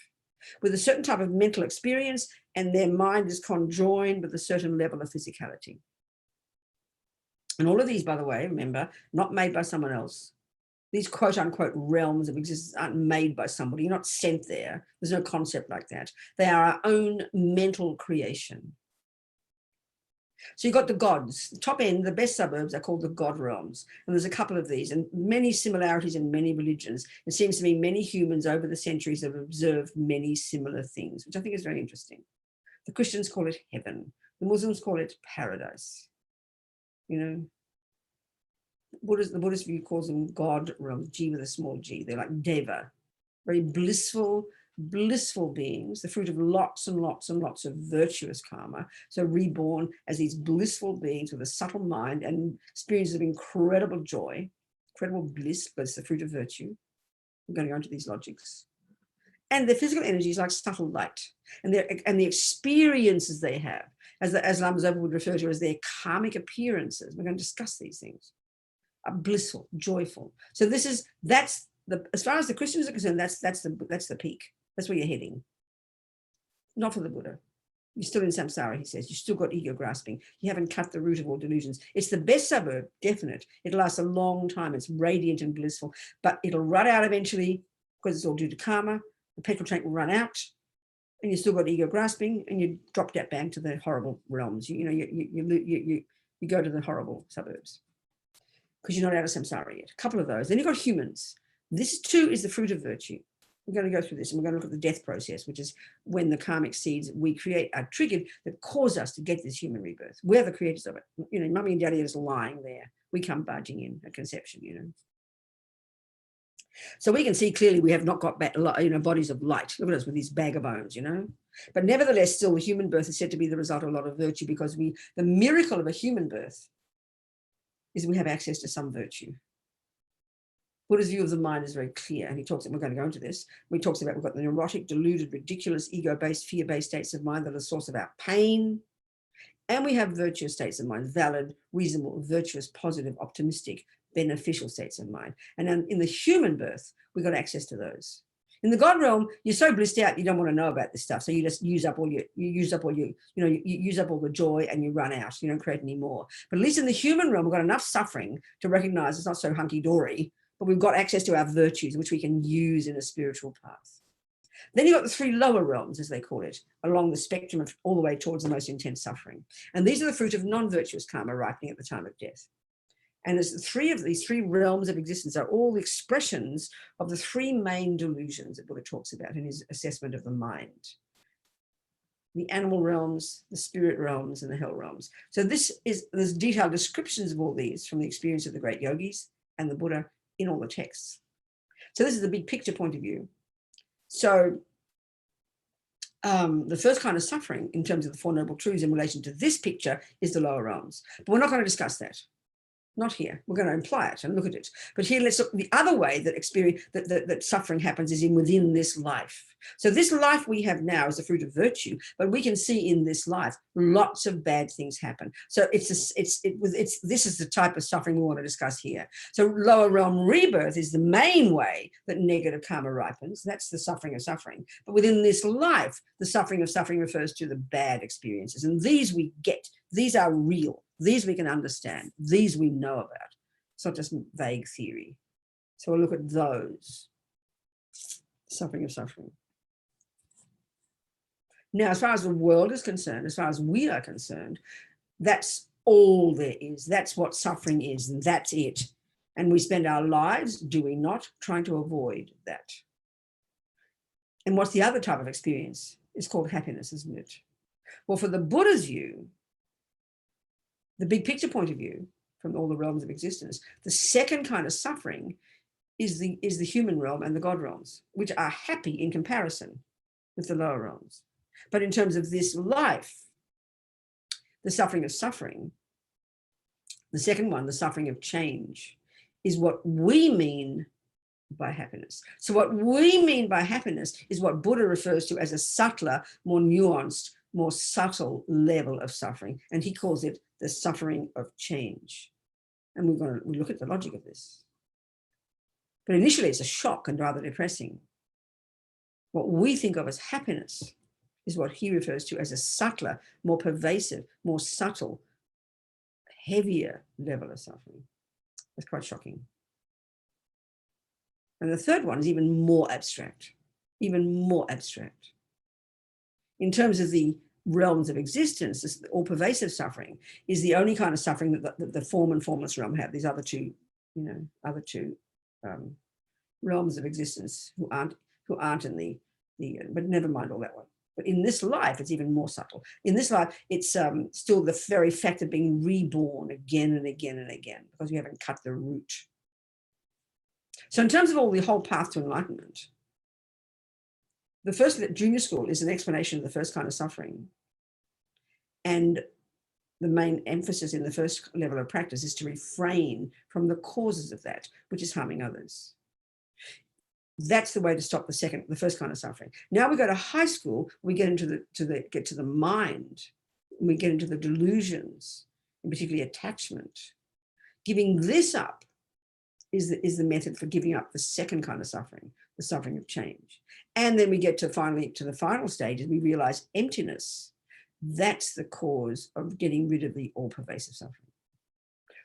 with a certain type of mental experience, and their mind is conjoined with a certain level of physicality. And all of these, by the way, remember, not made by someone else. These quote unquote realms of existence aren't made by somebody. You're not sent there. There's no concept like that. They are our own mental creation. So you've got the gods. The top end, the best suburbs are called the god realms. And there's a couple of these and many similarities in many religions. It seems to me many humans over the centuries have observed many similar things, which I think is very interesting. The Christians call it heaven. The Muslims call it paradise. You know, the Buddhist view calls them God realms, G with a small g. They're like deva, very blissful beings, the fruit of lots and lots and lots of virtuous karma. So reborn as these blissful beings with a subtle mind and experiences of incredible joy, incredible bliss, but it's the fruit of virtue. I'm going to go into these logics. And their physical energy is like subtle light. And the experiences they have, as Lama Zopa would refer to as their karmic appearances. We're going to discuss these things. Are blissful, joyful. So that's as far as the Christians are concerned, that's the peak. That's where you're heading. Not for the Buddha. You're still in samsara, he says. You've still got ego grasping. You haven't cut the root of all delusions. It's the best suburb, definite. It lasts a long time. It's radiant and blissful, but it'll run out eventually because it's all due to karma. The petrol tank will run out, and you still got ego grasping, and you drop that bang to the horrible realms. You go to the horrible suburbs because you're not out of samsara yet. A couple of those. Then you've got humans. This too is the fruit of virtue. We're going to go through this and we're going to look at the death process, which is when the karmic seeds we create are triggered that cause us to get this human rebirth. We're the creators of it. You know, mummy and daddy are just lying there. We come barging in at conception, you know. So we can see clearly we have not got bodies of light. Look at us with these bag of bones, you know. But nevertheless, still the human birth is said to be the result of a lot of virtue because the miracle of a human birth is we have access to some virtue. Buddha's view of the mind is very clear, and he talks, and we're going to go into this, he talks about we've got the neurotic, deluded, ridiculous, ego-based, fear-based states of mind that are the source of our pain, and we have virtuous states of mind, valid, reasonable, virtuous, positive, optimistic, beneficial states of mind. And then in the human birth, we got access to those. In the God realm, you're so blissed out, you don't want to know about this stuff. So you just use up all the joy and you run out. You don't create any more. But at least in the human realm, we've got enough suffering to recognize it's not so hunky-dory, but we've got access to our virtues, which we can use in a spiritual path. Then you've got the 3 lower realms, as they call it, along the spectrum of all the way towards the most intense suffering. And these are the fruit of non-virtuous karma ripening at the time of death. And as these 3 realms of existence are all expressions of the 3 main delusions that Buddha talks about in his assessment of the mind. The animal realms, the spirit realms, and the hell realms. So there's detailed descriptions of all these from the experience of the great yogis and the Buddha in all the texts. So this is the big picture point of view. So the first kind of suffering in terms of the 4 noble truths in relation to this picture is the lower realms. But we're not going to discuss that. Not here. We're going to imply it and look at it. But here, let's look the other way that experience that suffering happens is within this life. So this life we have now is the fruit of virtue, but we can see in this life lots of bad things happen. So this is the type of suffering we want to discuss here. So lower realm rebirth is the main way that negative karma ripens. That's the suffering of suffering. But within this life, the suffering of suffering refers to the bad experiences, and these we get. These are real. These we can understand. These we know about. It's not just vague theory. So we'll look at those. Suffering of suffering. Now, as far as the world is concerned, as far as we are concerned, that's all there is. That's what suffering is, and that's it. And we spend our lives, do we not, trying to avoid that. And what's the other type of experience? It's called happiness, isn't it? Well, for the Buddha's view, the big picture point of view from all the realms of existence, the second kind of suffering is the human realm and the God realms, which are happy in comparison with the lower realms. But in terms of this life, the suffering of suffering, the second one, the suffering of change, is what we mean by happiness. So what we mean by happiness is what Buddha refers to as a subtler, more nuanced, more subtle level of suffering. And he calls it the suffering of change. And we look at the logic of this. But initially it's a shock and rather depressing. What we think of as happiness is what he refers to as a subtler, more pervasive, more subtle, heavier level of suffering. That's quite shocking. And the third one is even more abstract, even more abstract. In terms of the realms of existence, this all-pervasive suffering is the only kind of suffering that the form and formless realm have. These other two, realms of existence who aren't in the but never mind all that one. But in this life, it's even more subtle. In this life, it's still the very fact of being reborn again and again and again, because we haven't cut the root. So in terms of the whole path to enlightenment, the first junior school is an explanation of the first kind of suffering. And the main emphasis in the first level of practice is to refrain from the causes of that, which is harming others. That's the way to stop the first kind of suffering. Now we go to high school, we get into the mind, we get into the delusions, and particularly attachment. Giving this up is the method for giving up the second kind of suffering, the suffering of change. And then we get to the final stage, and we realize emptiness. That's the cause of getting rid of the all-pervasive suffering.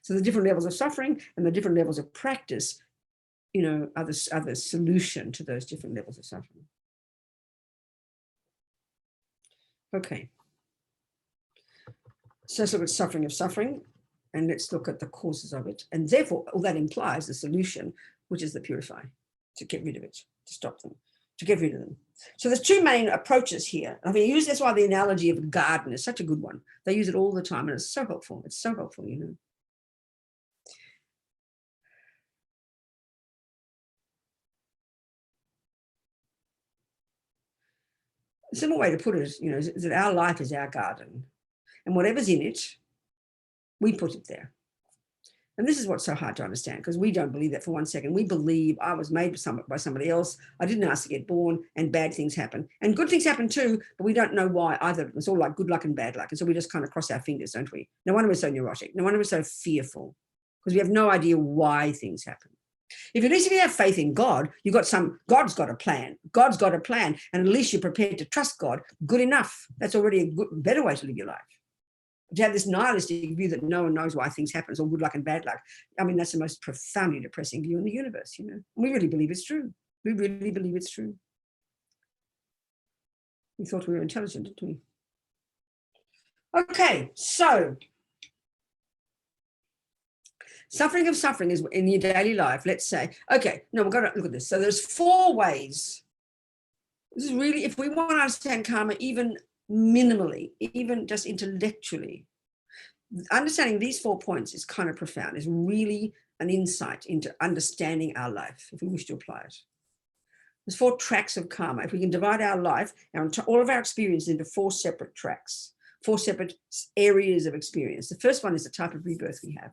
So the different levels of suffering and the different levels of practice, are the solution to those different levels of suffering. Okay. So let's look at suffering of suffering, and let's look at the causes of it. And therefore, all that implies the solution, which is the purify, to get rid of it, to stop them, to get rid of them. So there's two main approaches here. I mean, that's why the analogy of a garden is such a good one. They use it all the time, and it's so helpful. It's so helpful, A simple way to put it is that our life is our garden, and whatever's in it, we put it there. And this is what's so hard to understand, because we don't believe that for 1 second. We believe I was made by somebody else. I didn't ask to get born, and bad things happen. And good things happen too, but we don't know why either. It's all like good luck and bad luck. And so we just kind of cross our fingers, don't we? No wonder we're so neurotic. No wonder we're so fearful, because we have no idea why things happen. If at least if you have faith in God, God's got a plan. God's got a plan. And at least you're prepared to trust God. Good enough. That's already a better way to live your life. But to have this nihilistic view that no one knows why things happen, it's all good luck and bad luck. I mean, that's the most profoundly depressing view in the universe, We really believe it's true. We really believe it's true. We thought we were intelligent, didn't we? Okay, so suffering of suffering is in your daily life. Let's say, okay, no, we've got to look at this. So there's 4 ways. This is really, if we want to understand karma, even minimally, even just intellectually, understanding these 4 points is kind of profound. It's really an insight into understanding our life, if we wish to apply it. There's 4 tracks of karma. If we can divide our life, all of our experiences into 4 separate tracks, 4 separate areas of experience. The first one is the type of rebirth we have.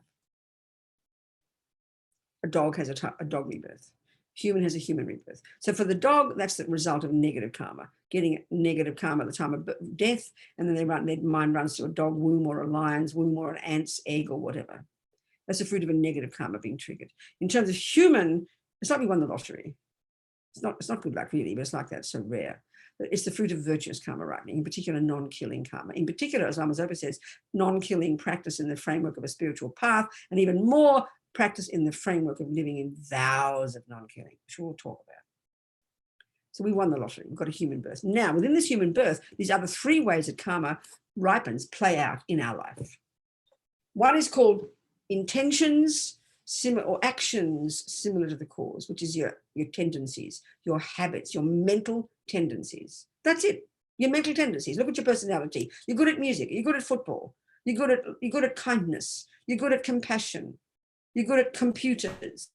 A dog has a dog rebirth. Human has a human rebirth. So for the dog, that's the result of negative karma, getting negative karma at the time of death, and then their mind runs to a dog womb or a lion's womb or an ant's egg or whatever. That's the fruit of a negative karma being triggered. In terms of human, it's like we won the lottery. It's not good luck really, but it's like that. It's so rare. It's the fruit of virtuous karma ripening, in particular non-killing karma. In particular, as Lama Zopa says, non-killing practice in the framework of a spiritual path, and even more practice in the framework of living in vows of non-killing, which we'll talk about. So we won the lottery. We've got a human birth. Now, within this human birth, these other three ways that karma ripens play out in our life. One is called intentions or actions similar to the cause, which is your tendencies, your habits, your mental tendencies. That's it. Your mental tendencies. Look at your personality. You're good at music. You're good at football. You're good at kindness. You're good at compassion. You're good at computers.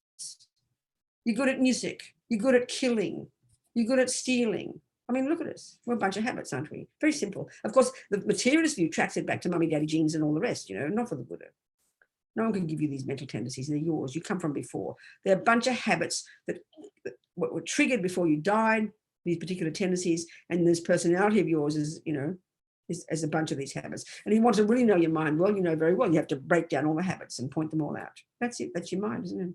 You're good at music. You're good at killing. You're good at stealing. I mean, look at us. We're a bunch of habits, aren't we? Very simple. Of course, the materialist view tracks it back to mummy, daddy, genes, and all the rest, not for the Buddha. No one can give you these mental tendencies. They're yours. You come from before. They're a bunch of habits that were triggered before you died, these particular tendencies, and this personality of yours is, is as a bunch of these habits. And if you want to really know your mind well, you know very well, you have to break down all the habits and point them all out. That's it. That's your mind, isn't it?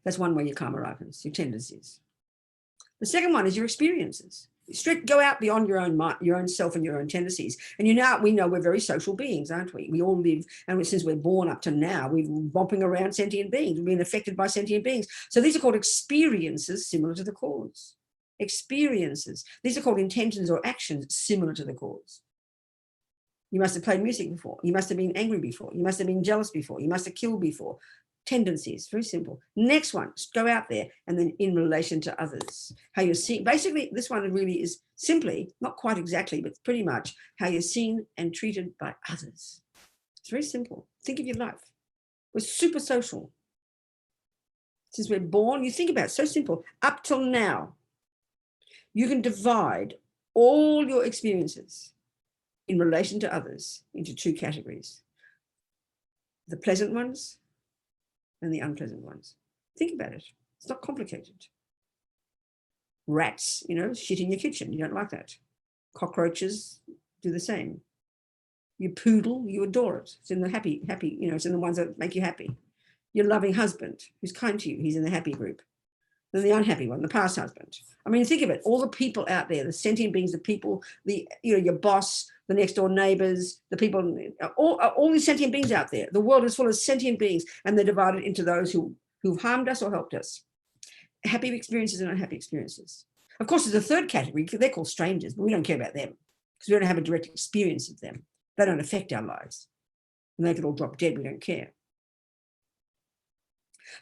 That's one way your karma ripens, your tendencies. The second one is your experiences. Go out beyond your own mind, your own self and your own tendencies. And we know we're very social beings, aren't we? We all live, and since we're born up to now, we've been bumping around sentient beings. We've been affected by sentient beings. So these are called experiences similar to the cause. Experiences. These are called intentions or actions similar to the cause. You must have played music before. You must have been angry before. You must have been jealous before. You must have killed before. Tendencies, very simple. Next one, go out there and then in relation to others. How you're seen. Basically, this one really is simply, not quite exactly, but pretty much how you're seen and treated by others. It's very simple. Think of your life. We're super social. Since we're born, you think about it, so simple. Up till now, you can divide all your experiences in relation to others into two categories. The pleasant ones and the unpleasant ones. Think about it. It's not complicated. Rats, shit in your kitchen. You don't like that. Cockroaches do the same. Your poodle, you adore it. It's in the happy, it's in the ones that make you happy. Your loving husband, who's kind to you, he's in the happy group. Then the unhappy one, the past husband. I mean, think of it. All the people out there, the sentient beings, the people, your boss, the next door neighbors, the people, all these sentient beings out there. The world is full of sentient beings, and they're divided into those who've harmed us or helped us. Happy experiences and unhappy experiences. Of course, there's a third category. They're called strangers, but we don't care about them because we don't have a direct experience of them. They don't affect our lives. And they could all drop dead. We don't care.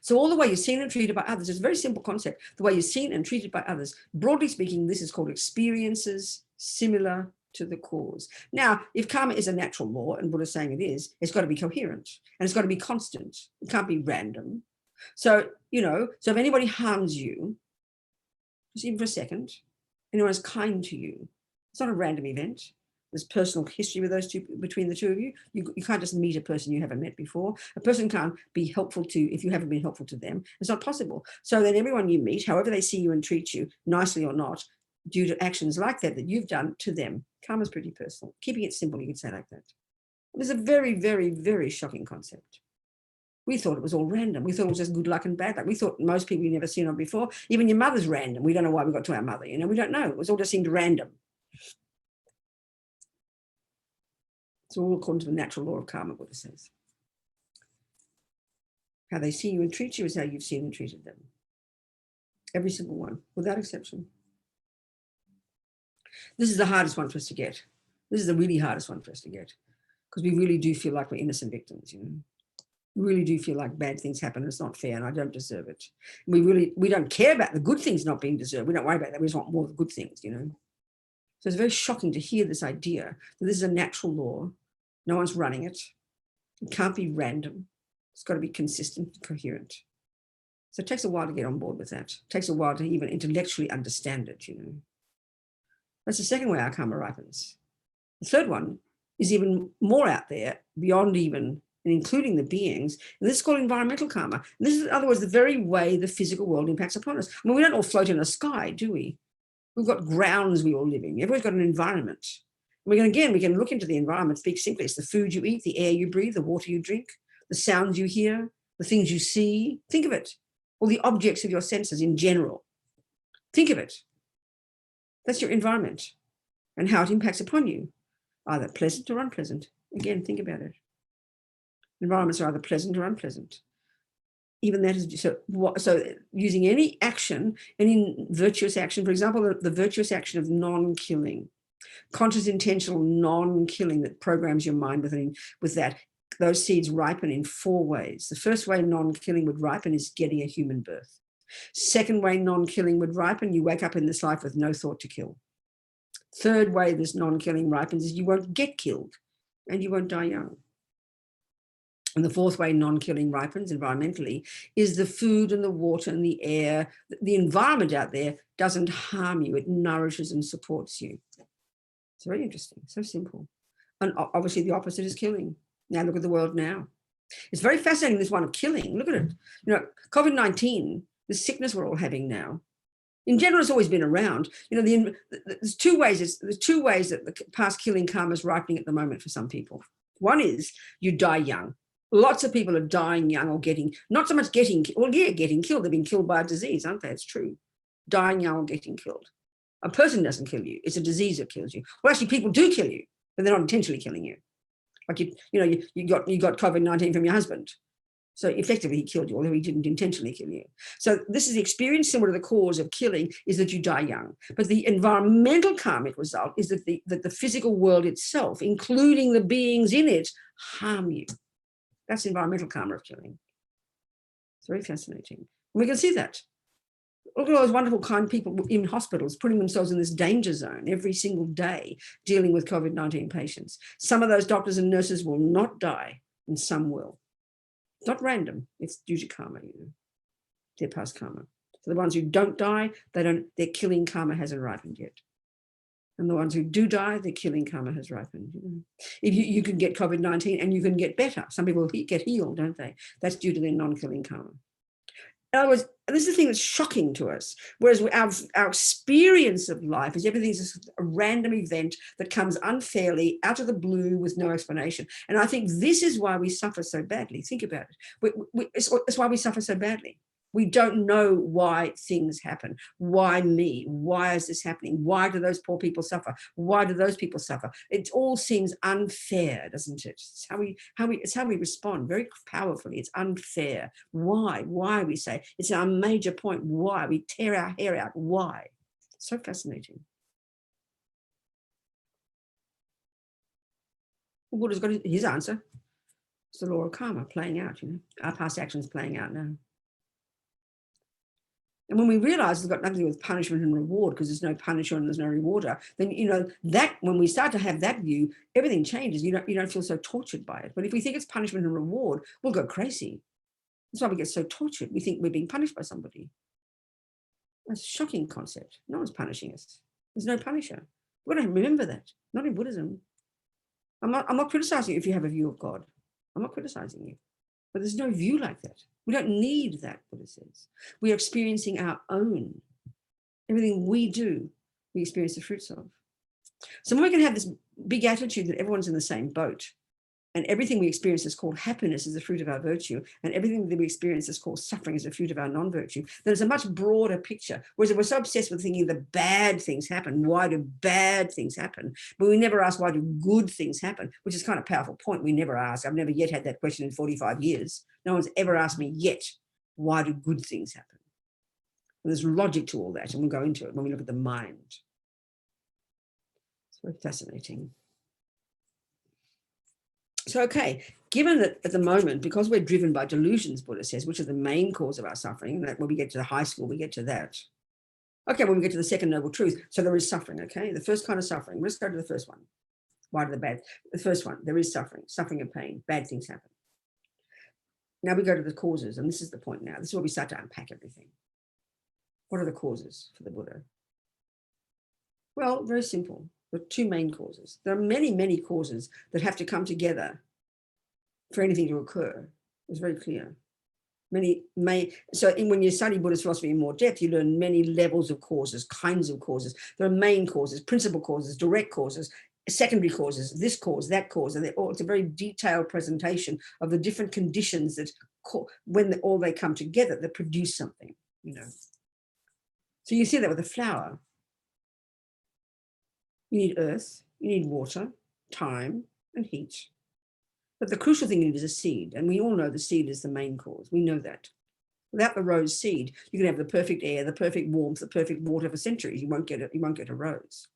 So all the way you're seen and treated by others is a very simple concept. The way you're seen and treated by others, broadly speaking, this is called experiences similar to the cause. Now, if karma is a natural law, and Buddha's saying it is, it's got to be coherent and it's got to be constant. It can't be random. So, so if anybody harms you, just even for a second, anyone is kind to you, it's not a random event. There's personal history with between the two of you. You can't just meet a person you haven't met before. A person can't be helpful to if you haven't been helpful to them. It's not possible. So then everyone you meet, however they see you and treat you, nicely or not, due to actions like that you've done to them, karma's pretty personal. Keeping it simple, you could say like that. It was a very, very, very shocking concept. We thought it was all random. We thought it was just good luck and bad luck. We thought most people you've never seen on before, even your mother's random. We don't know why we got to our mother. We don't know. It was all just seemed random. It's all according to the natural law of karma, Buddha says. How they see you and treat you is how you've seen and treated them. Every single one, without exception. This is the hardest one for us to get. This is the really hardest one for us to get because we really do feel like we're innocent victims, We really do feel like bad things happen and it's not fair and I don't deserve it. We don't care about the good things not being deserved. We don't worry about that. We just want more of the good things, So it's very shocking to hear this idea that this is a natural law. No one's running it. It can't be random. It's got to be consistent and coherent. So it takes a while to get on board with that. It takes a while to even intellectually understand it, That's the second way our karma ripens. The third one is even more out there, beyond even and including the beings. And this is called environmental karma. And this is, in other words, the very way the physical world impacts upon us. I mean, we don't all float in the sky, do we? We've got grounds we all live in. Everyone's got an environment. We can look into the environment, speak simply. It's the food you eat, the air you breathe, the water you drink, the sounds you hear, the things you see. Think of it. All the objects of your senses in general. Think of it. That's your environment and how it impacts upon you, either pleasant or unpleasant. Again, think about it. Environments are either pleasant or unpleasant. Even that is so using any action, any virtuous action, for example, the virtuous action of non-killing, conscious intentional non-killing that programs your mind with that, those seeds ripen in 4 ways. The first way non-killing would ripen is getting a human birth. Second way non-killing would ripen, you wake up in this life with no thought to kill. Third way this non-killing ripens is you won't get killed and you won't die young. And the fourth way non-killing ripens environmentally is the food and the water and the air. The environment out there doesn't harm you. It nourishes and supports you. It's very interesting, so simple. And obviously the opposite is killing. Now look at the world now. It's very fascinating, this one of killing. Look at it. You know, COVID-19, the sickness we're all having now, in general, it's always been around. You know, there's two ways that the past killing karma is ripening at the moment for some people. One is you die young. Lots of people are dying young or not so much getting killed. They've been killed by a disease, aren't they? It's true. Dying young or getting killed. A person doesn't kill you. It's a disease that kills you. Well, actually, people do kill you, but they're not intentionally killing you. Like you got COVID-19 from your husband. So effectively he killed you, although he didn't intentionally kill you. So this is the experience similar to the cause of killing, is that you die young. But the environmental karmic result is that the physical world itself, including the beings in it, harm you. That's environmental karma of killing. It's very fascinating. And we can see that. Look at all those wonderful, kind people in hospitals putting themselves in this danger zone every single day, dealing with COVID-19 patients. Some of those doctors and nurses will not die, and some will. It's not random. It's due to karma, their past karma. So the ones who don't die, their killing karma hasn't ripened yet. And the ones who do die, their killing karma has ripened. If you can get COVID-19 and you can get better. Some people get healed, don't they? That's due to their non-killing karma. In other words, this is the thing that's shocking to us. Whereas our experience of life is everything's just a random event that comes unfairly out of the blue with no explanation. And I think this is why we suffer so badly. Think about it. It's why we suffer so badly. We don't know why things happen. Why me? Why is this happening? Why do those poor people suffer? Why do those people suffer? It all seems unfair, doesn't it? It's how we respond very powerfully. It's unfair. Why? Why, we say. It's our major point. Why? We tear our hair out. Why? It's so fascinating. Well, Buddha's got his answer. It's the law of karma playing out, Our past actions playing out now. And when we realize it's got nothing to do with punishment and reward, because there's no punisher and there's no rewarder, then that when we start to have that view, everything changes. You don't feel so tortured by it. But if we think it's punishment and reward, we'll go crazy. That's why we get so tortured. We think we're being punished by somebody. That's a shocking concept. No one's punishing us. There's no punisher. We've got to remember that. Not in Buddhism. I'm not criticizing you if you have a view of God. I'm not criticizing you. But there's no view like that. We don't need that, Buddha says. We are experiencing our own. Everything we do, we experience the fruits of. So when we can have this big attitude that everyone's in the same boat, and everything we experience is called happiness is the fruit of our virtue, and everything that we experience is called suffering is the fruit of our non-virtue, then it's a much broader picture. Whereas we're so obsessed with thinking the bad things happen. Why do bad things happen? But we never ask why do good things happen, which is kind of a powerful point. We never ask. I've never yet had that question in 45 years. No one's ever asked me yet, why do good things happen? And there's logic to all that, and we'll go into it when we look at the mind. It's very fascinating. So, okay, given that at the moment, because we're driven by delusions, Buddha says, which are the main cause of our suffering, that when we get to the high school, we get to that. Okay, when we get to the second noble truth, so there is suffering, okay? The first kind of suffering, let's go to the first one. Why do the bad? The first one, there is suffering and pain, bad things happen. Now we go to the causes, and this is the point now. This is where we start to unpack everything. What are the causes for the Buddha? Well, very simple. There are two main causes. There are many, many causes that have to come together for anything to occur. It was very clear. When you study Buddhist philosophy in more depth, you learn many levels of causes, kinds of causes. There are main causes, principal causes, direct causes, secondary causes, this cause, that cause, and it's a very detailed presentation of the different conditions that, when all they come together, that produce something, you know. So you see that with a flower. You need earth, you need water, time, and heat. But the crucial thing you need is a seed, and we all know the seed is the main cause. We know that. Without the rose seed, you can have the perfect air, the perfect warmth, the perfect water for centuries. You won't get it. You won't get a rose.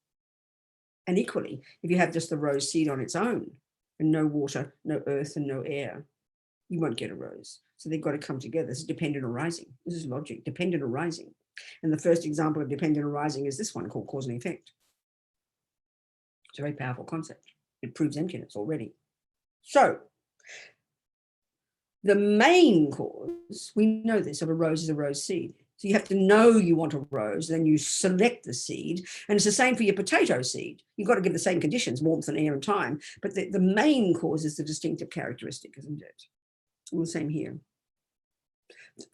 And equally, if you have just the rose seed on its own and no water, no earth, and no air, you won't get a rose. So they've got to come together. This is dependent arising. This is logic, dependent arising. And the first example of dependent arising is this one called cause and effect. It's a very powerful concept. It proves emptiness already. So the main cause, we know this, of a rose is a rose seed. So you have to know you want a rose, then you select the seed. And it's the same for your potato seed. You've got to give the same conditions, warmth and air and time. But the main cause is the distinctive characteristic, isn't it? And the same here.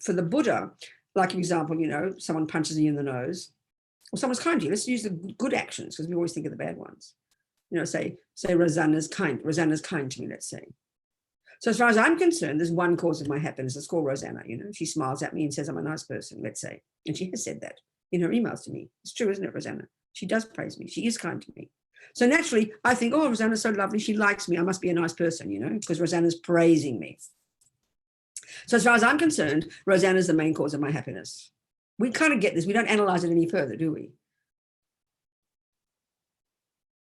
For the Buddha, like an example, you know, someone punches you in the nose, or someone's kind to you. Let's use the good actions, because we always think of the bad ones. You know, say Rosanna's kind to me, let's say. So as far as I'm concerned, there's one cause of my happiness. It's called Rosanna. You know, she smiles at me and says I'm a nice person, let's say. And she has said that in her emails to me. It's true, isn't it, Rosanna? She does praise me. She is kind to me. So naturally, I think, oh, Rosanna's so lovely. She likes me. I must be a nice person, you know, because Rosanna's praising me. So as far as I'm concerned, Rosanna's the main cause of my happiness. We kind of get this. We don't analyze it any further, do we?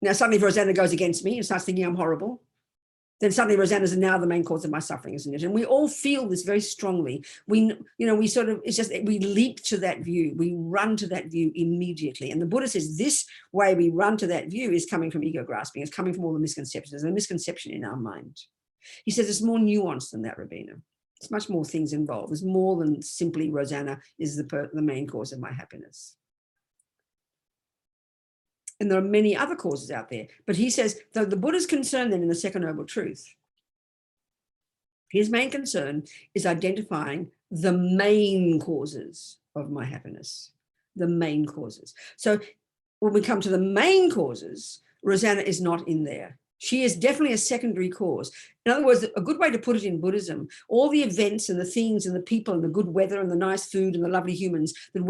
Now, suddenly if Rosanna goes against me and starts thinking I'm horrible, then suddenly Rosanna's now the main cause of my suffering, isn't it? And we all feel this very strongly. We sort of, it's just, we leap to that view. We run to that view immediately. And the Buddha says this way we run to that view is coming from ego grasping. It's coming from all the misconceptions. There's a misconception in our mind. He says it's more nuanced than that, Robina. It's much more things involved. There's more than simply Rosanna is the main cause of my happiness. And there are many other causes out there. But he says, though the Buddha's concern then in the Second Noble Truth, his main concern is identifying the main causes of my happiness, the main causes. So when we come to the main causes, Rosanna is not in there. She is definitely a secondary cause. In other words, a good way to put it in Buddhism, all the events and the things and the people and the good weather and the nice food and the lovely humans that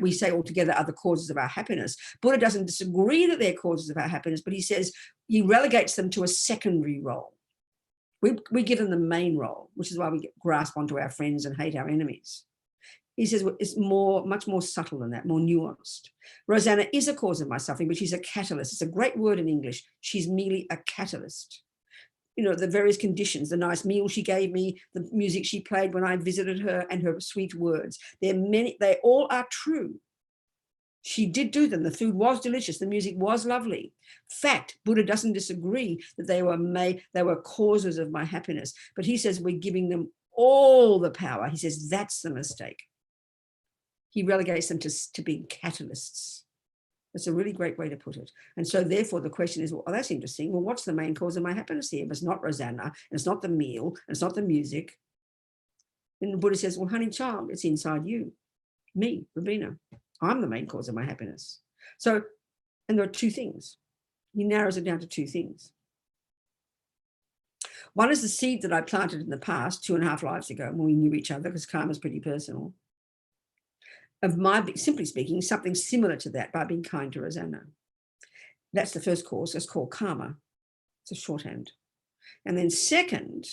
we say all together are the causes of our happiness. Buddha doesn't disagree that they're causes of our happiness, but he says he relegates them to a secondary role. We give them the main role, which is why we grasp onto our friends and hate our enemies. He says it's much more subtle than that, more nuanced. Rosanna is a cause of my suffering, but she's a catalyst. It's a great word in English. She's merely a catalyst. You know, the various conditions, the nice meal she gave me, the music she played when I visited her, and her sweet words. They all are true. She did do them. The food was delicious. The music was lovely. Fact, Buddha doesn't disagree that they were causes of my happiness. But he says we're giving them all the power. He says that's the mistake. He relegates them to being catalysts. That's a really great way to put it. And so therefore the question is, well, that's interesting. Well, what's the main cause of my happiness here? But it's not Rosanna, and it's not the meal, and it's not the music. And the Buddha says, well, honey child, it's inside you, me, Robina. I'm the main cause of my happiness. So, and there are two things. He narrows it down to two things. One is the seed that I planted in the past 2.5 lives ago when we knew each other, because karma is pretty personal. Of my, simply speaking, something similar to that by being kind to Rosanna. That's the first cause. It's called karma. It's a shorthand. And then second,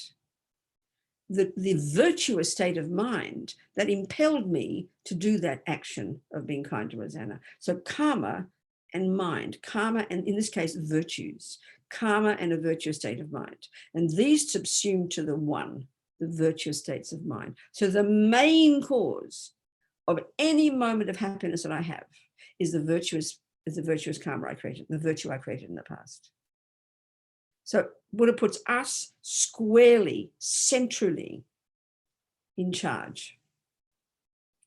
the virtuous state of mind that impelled me to do that action of being kind to Rosanna. So karma and mind, karma and in this case, virtues, karma and a virtuous state of mind. And these subsume to the one, the virtuous states of mind. So the main cause of any moment of happiness that I have is the virtuous karma I created, the virtue I created in the past. So Buddha puts us squarely, centrally in charge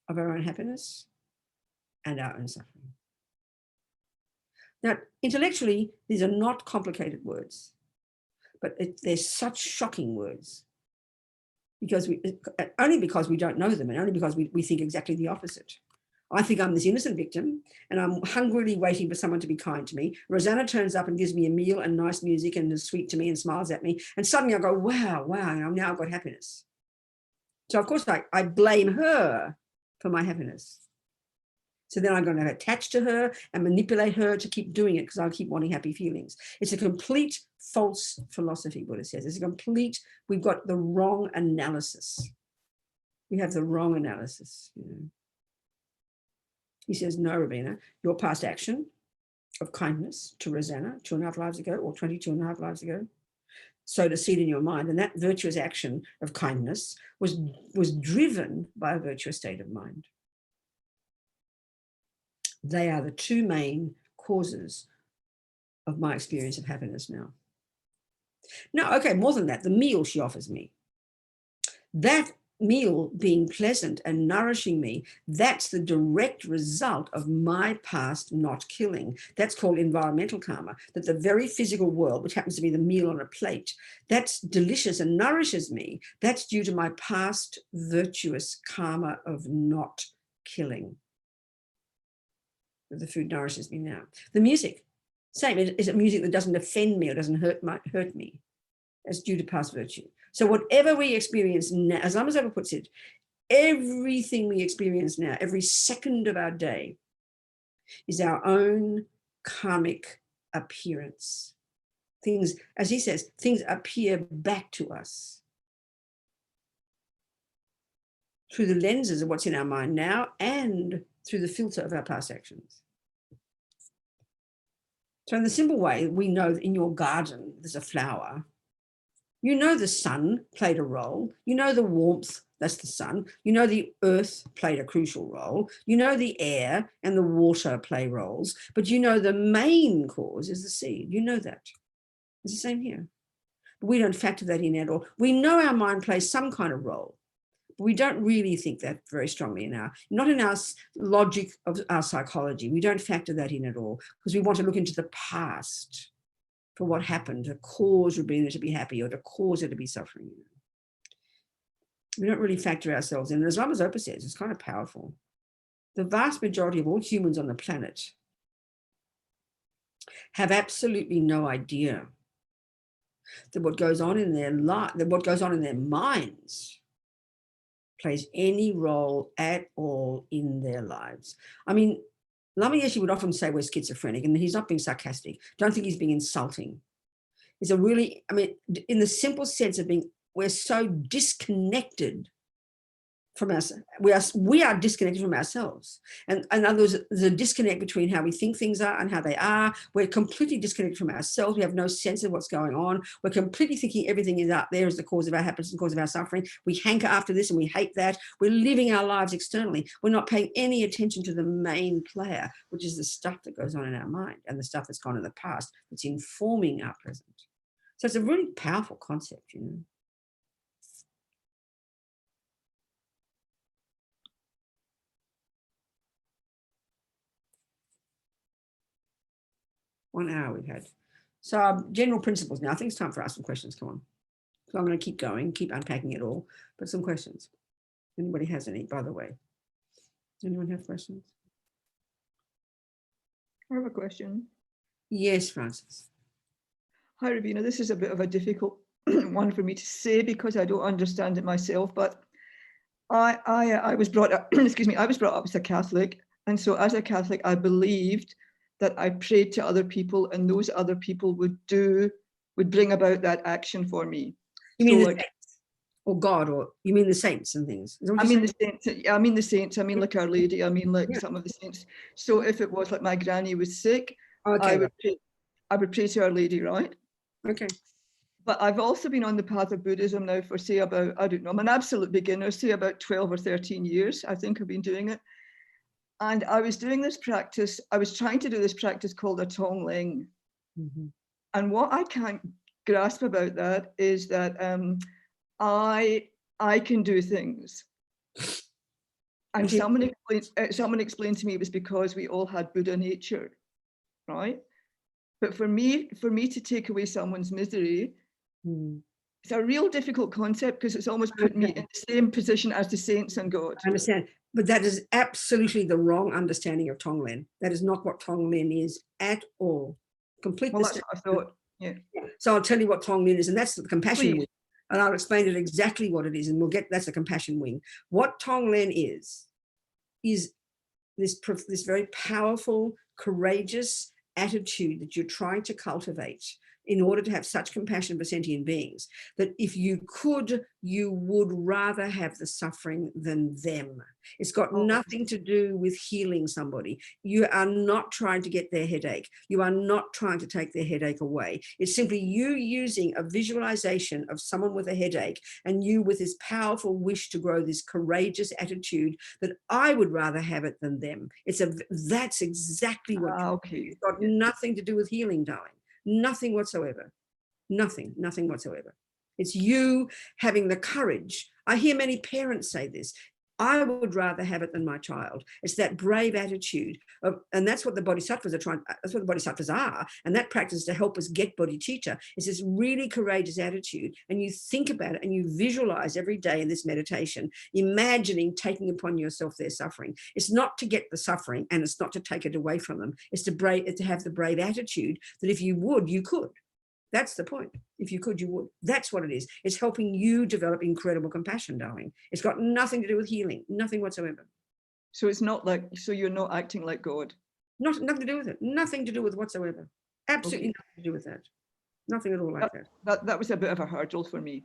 of our own happiness and our own suffering. Now, intellectually, these are not complicated words, but they're such shocking words because only because we don't know them, and only because we think exactly the opposite. I think I'm this innocent victim and I'm hungrily waiting for someone to be kind to me. Rosanna turns up and gives me a meal and nice music and is sweet to me and smiles at me. And suddenly I go, wow, now I've got happiness. So of course I blame her for my happiness. So then I'm going to attach to her and manipulate her to keep doing it because I'll keep wanting happy feelings. It's a complete false philosophy, Buddha says. It's a complete, we've got the wrong analysis. We have the wrong analysis, you know. He says, no, Robina, your past action of kindness to Rosanna 2.5 lives ago or 22.5 lives ago sowed a seed in your mind. And that virtuous action of kindness was driven by a virtuous state of mind. They are the two main causes of my experience of happiness now. No, okay, more than that, the meal she offers me. That meal being pleasant and nourishing me, that's the direct result of my past not killing. That's called environmental karma, that the very physical world, which happens to be the meal on a plate, that's delicious and nourishes me. That's due to my past virtuous karma of not killing. The food nourishes me now. The music, same. Is it music that doesn't offend me or doesn't hurt me? That's due to past virtue. So whatever we experience now, as Lama Zopa puts it, everything we experience now, every second of our day, is our own karmic appearance. Things, as he says, things appear back to us through the lenses of what's in our mind now and through the filter of our past actions. So in the simple way, we know that in your garden, there's a flower. You know the sun played a role. You know the warmth, that's the sun. You know the earth played a crucial role. You know the air and the water play roles, but you know the main cause is the seed. You know that. It's the same here. But we don't factor that in at all. We know our mind plays some kind of role, but we don't really think that very strongly not in our logic of our psychology. We don't factor that in at all because we want to look into the past for what happened to cause Robina to be happy or to cause her to be suffering. We don't really factor ourselves in. And as Lama Zopa says, it's kind of powerful. The vast majority of all humans on the planet have absolutely no idea that what goes on in their life, that what goes on in their minds plays any role at all in their lives. I mean, Lama Yeshe would often say we're schizophrenic, and he's not being sarcastic. Don't think he's being insulting. It's a really, I mean, in the simple sense of being, we're so disconnected from us. We are disconnected from ourselves. And in other words, there's a disconnect between how we think things are and how they are. We're completely disconnected from ourselves. We have no sense of what's going on. We're completely thinking everything is out there as the cause of our happiness and cause of our suffering. We hanker after this and we hate that. We're living our lives externally. We're not paying any attention to the main player, which is the stuff that goes on in our mind and the stuff that's gone in the past that's informing our present. So it's a really powerful concept, you know. One hour we've had. So general principles now. I think it's time for us some questions. Come on. So I'm going to keep going, keep unpacking it all, but some questions. Anybody has any, by the way? Anyone have questions? I have a question. Yes, Francis. Hi, Robina. This is a bit of a difficult one for me to say because I don't understand it myself, but I was brought up, excuse me, I was brought up as a Catholic. And so as a Catholic, I believed that I prayed to other people and those other people would bring about that action for me. You mean so the saints or God, or you mean the saints and things? I mean the saints, I mean like Our Lady, I mean like some of the saints. So if it was like my granny was sick, okay, I would pray to Our Lady, right? Okay. But I've also been on the path of Buddhism now for, say, about, I don't know, I'm an absolute beginner, say about 12 or 13 years, I think I've been doing it. And I was doing this practice, I was trying to do this practice called a Tongling. Mm-hmm. And what I can't grasp about that is that I can do things. And someone explained to me it was because we all had Buddha nature, right? But for me to take away someone's misery, Hmm. It's a real difficult concept because it's almost put me in the same position as the saints and God. I understand. But that is absolutely the wrong understanding of Tonglen. That is not what Tonglen is at all. Complete Well, that's mistake. what I thought. Yeah. So I'll tell you what Tonglen is, and that's the compassion Please. wing. And I'll explain it exactly what it is, and that's the compassion wing. What Tonglen is this very powerful, courageous attitude that you're trying to cultivate in order to have such compassion for sentient beings, that if you could, you would rather have the suffering than them. It's got nothing to do with healing somebody. You are not trying to get their headache. You are not trying to take their headache away. It's simply you using a visualization of someone with a headache and you with this powerful wish to grow this courageous attitude that I would rather have it than them. That's exactly what Okay. It's got nothing to do with healing, darling. Nothing whatsoever. Nothing whatsoever. It's you having the courage. I hear many parents say this. I would rather have it than my child. It's that brave attitude and that's what the bodhisattvas are that's what the bodhisattvas are. And that practice to help us get bodhicitta is this really courageous attitude. And you think about it and you visualize every day in this meditation, imagining taking upon yourself their suffering. It's not to get the suffering and it's not to take it away from them. It's to have the brave attitude that if you would, you could. That's the point. If you could, you would. That's what it is. It's helping you develop incredible compassion, darling. It's got nothing to do with healing, nothing whatsoever. So it's not like, so you're not acting like God. Nothing to do with it. Nothing to do with whatsoever. Absolutely nothing to do with that. Nothing at all like that. That was a bit of a hurdle for me.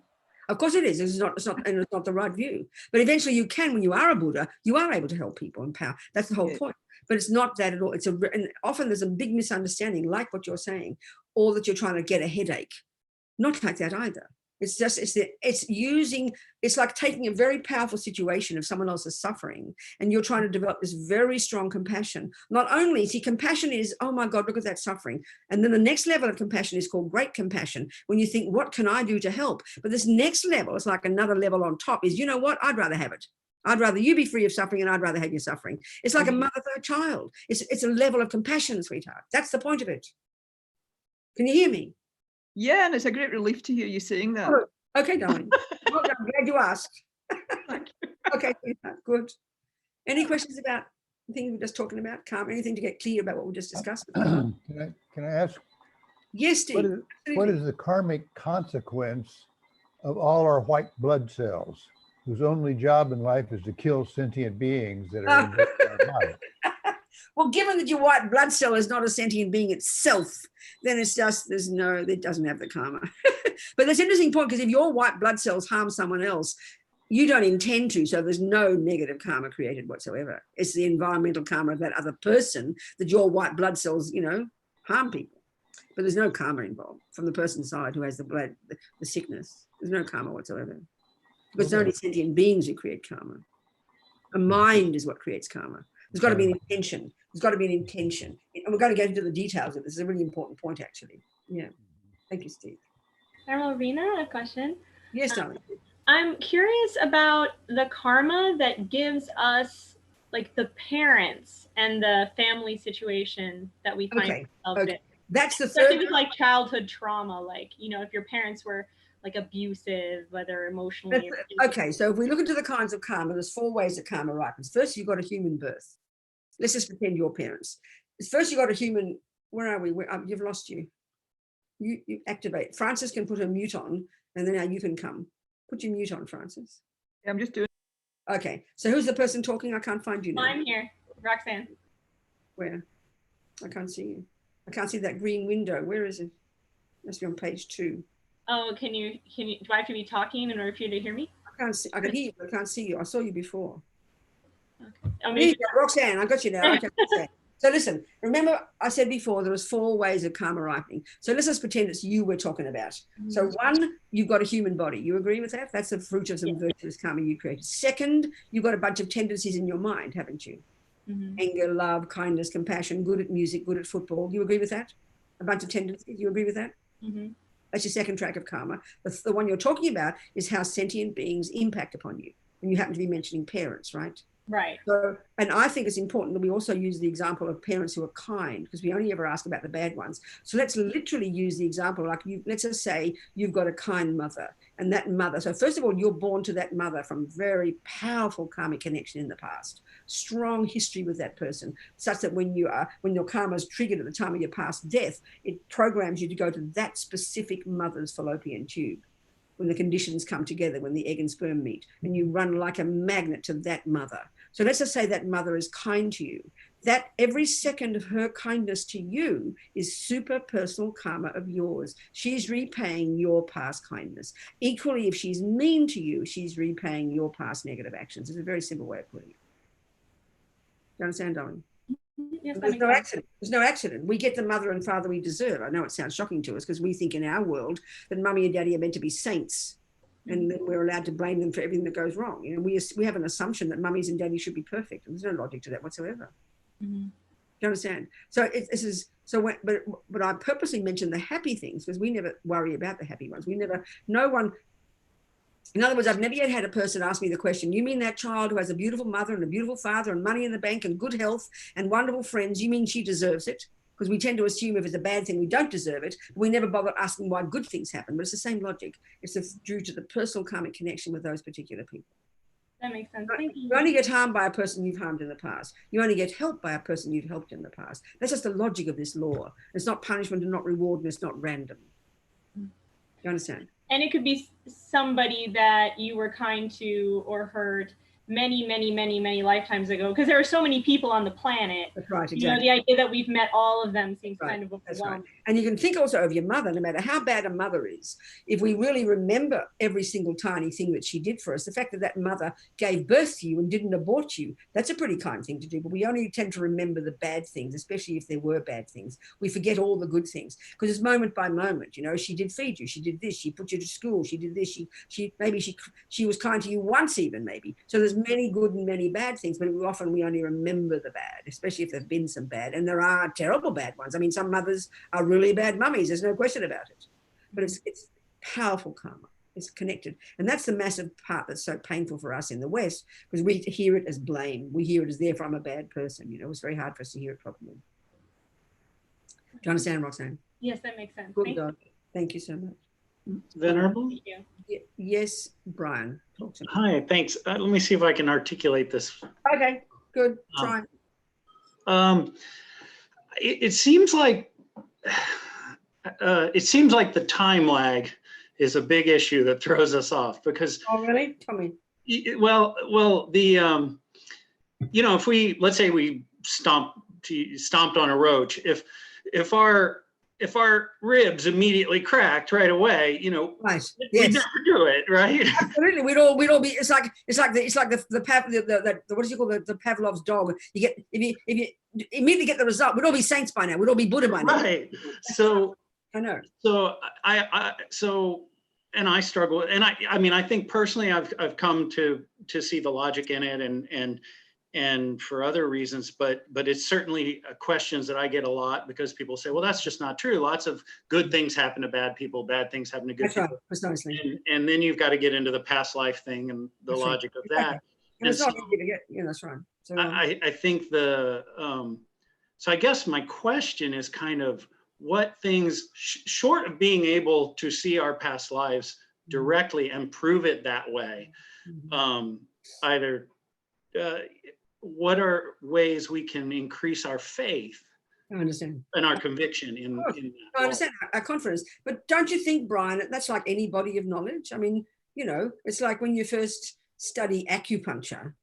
Of course it is. It's not the right view. But eventually you can, when you are a Buddha, you are able to help people in power. That's the whole point. But it's not that at all. And often there's a big misunderstanding, like what you're saying, or that you're trying to get a headache. Not like that either. It's like taking a very powerful situation of someone else's suffering, and you're trying to develop this very strong compassion. Not only, see, compassion is, oh my God, look at that suffering. And then the next level of compassion is called great compassion, when you think, what can I do to help? But this next level is like another level on top is, you know what, I'd rather have it. I'd rather you be free of suffering and I'd rather have you suffering. It's like a mother for a child. It's a level of compassion, sweetheart. That's the point of it. Can you hear me? Yeah, and it's a great relief to hear you saying that. Oh, okay, darling. Well done. I'm glad you asked. Okay, good. Any questions about the thing we were just talking about, Carmen? Anything to get clear about what we just discussed? Can I ask? Yes, Steve. What is the karmic consequence of all our white blood cells, whose only job in life is to kill sentient beings that are in our mind? Well, given that your white blood cell is not a sentient being itself, then it's just, it doesn't have the karma. But that's an interesting point, because if your white blood cells harm someone else, you don't intend to, so there's no negative karma created whatsoever. It's the environmental karma of that other person that your white blood cells, harm people. But there's no karma involved from the person's side who has the sickness. There's no karma whatsoever. Because it's only sentient beings who create karma. A mind is what creates karma. There's got to be an intention. There's got to be an intention. And we're going to get into the details of this. It's a really important point, actually. Yeah. Thank you, Steve. Hi, Robina, a question. Yes, darling. I'm curious about the karma that gives us, like, the parents and the family situation that we find ourselves in. That's the Especially third. with, like, childhood trauma, like, if your parents were, like, abusive, whether emotionally or okay, so if we look into the kinds of karma, there's 4 ways that karma ripens. First, you've got a human birth. Let's just pretend your parents. First, you've got a human. Where are we? You've lost you. You activate. Frances can put her mute on, and then now you can come. Put your mute on, Frances. Yeah, I'm just doing. Okay, so who's the person talking? I can't find you now. I'm here, Roxanne. Where? I can't see you. I can't see that green window. Where is it? Must be on page 2. Oh, can you, do I have to be talking in order for you to hear me? I can't see. I can hear you, but I can't see you. I saw you before. Okay. Oh, maybe. Roxanne, I got you now. Okay. So listen, remember I said before there was 4 ways of karma ripening. So let's just pretend it's you we're talking about. So 1, you've got a human body. You agree with that? That's the fruit of some virtuous karma you created. 2nd, you've got a bunch of tendencies in your mind, haven't you? Anger, love, kindness, compassion, good at music, good at football. You agree with that? A bunch of tendencies. You agree with that? That's your 2nd track of karma. The one you're talking about is how sentient beings impact upon you. And you happen to be mentioning parents, right? Right. So, and I think it's important that we also use the example of parents who are kind, because we only ever ask about the bad ones. So let's literally use the example, like let's just say you've got a kind mother, and that mother, so first of all, you're born to that mother from very powerful karmic connection in the past, strong history with that person, such that when your karma is triggered at the time of your past death, it programs you to go to that specific mother's fallopian tube. When the conditions come together, when the egg and sperm meet, and you run like a magnet to that mother. So let's just say that mother is kind to you. That every second of her kindness to you is super personal karma of yours. She's repaying your past kindness. Equally, if she's mean to you, she's repaying your past negative actions. It's a very simple way of putting it. Do you understand, darling? Yes, There's no accident. There's no accident. We get the mother and father we deserve. I know it sounds shocking to us because we think in our world that mummy and daddy are meant to be saints, and then we're allowed to blame them for everything that goes wrong. You know, we have an assumption that mummies and daddies should be perfect, and there's no logic to that whatsoever. Mm-hmm. Do you understand? So this is so. But I purposely mentioned the happy things because we never worry about the happy ones. We never. No one. In other words, I've never yet had a person ask me the question, you mean that child who has a beautiful mother and a beautiful father and money in the bank and good health and wonderful friends, you mean she deserves it? Because we tend to assume if it's a bad thing, we don't deserve it. But we never bother asking why good things happen. But it's the same logic. It's due to the personal karmic connection with those particular people. That makes sense. Thank you. You only get harmed by a person you've harmed in the past. You only get helped by a person you've helped in the past. That's just the logic of this law. It's not punishment and not reward, and it's not random. You understand? And it could be somebody that you were kind to or hurt many lifetimes ago, because there are so many people on the planet. That's right, exactly. You know, the idea that we've met all of them seems Right, kind of that's overwhelming. right. And you can think also of your mother, no matter how bad a mother is, if we really remember every single tiny thing that she did for us, the fact that that mother gave birth to you and didn't abort you, that's a pretty kind thing to do. But we only tend to remember the bad things, especially if there were bad things. We forget all the good things because it's moment by moment. You know, she did feed you, she did this, she put you to school, she did this, she was kind to you once even maybe. So there's many good and many bad things, but often we only remember the bad, especially if there've been some bad. And there are terrible bad ones. I mean, some mothers are really bad mummies. There's no question about it. But it's powerful karma. It's connected. And that's the massive part that's so painful for us in the West, because we hear it as blame. We hear it as therefore I'm a bad person. You know, it's very hard for us to hear it properly. Do you understand, Roxanne? Yes, that makes sense. Good God. Thank you so much. Venerable? Thank you. Yes, Brian. Talk to me. Hi, thanks. Let me see if I can articulate this. Okay, good. Try. It seems like the time lag is a big issue that throws us off because. Oh, really? Tell me. Well, the you know, let's say we stomped on a roach, if our ribs immediately cracked right away, you know, Right. we'd Yes. never do it, right? Absolutely. We'd all be. It's like the what do you call the Pavlov's dog? You get if you immediately get the result. We'd all be saints by now. We'd all be Buddha by now. Right. So I know. So and I struggle, and I mean, I think personally, I've come to see the logic in it, and for other reasons, but it's certainly questions that I get a lot because people say, well, that's just not true. Lots of good things happen to bad people, bad things happen to good That's right. people. Precisely. And then you've got to get into the past life thing and the That's right. logic of that. And it's And not easy to get. Yeah, that's right. So I think so I guess my question is kind of what things, short of being able to see our past lives directly and prove it that way, what are ways we can increase our faith I understand. and our conviction in that? I understand our confidence, but don't you think, Brian, that's like any body of knowledge? I mean, you know, it's like when you first study acupuncture,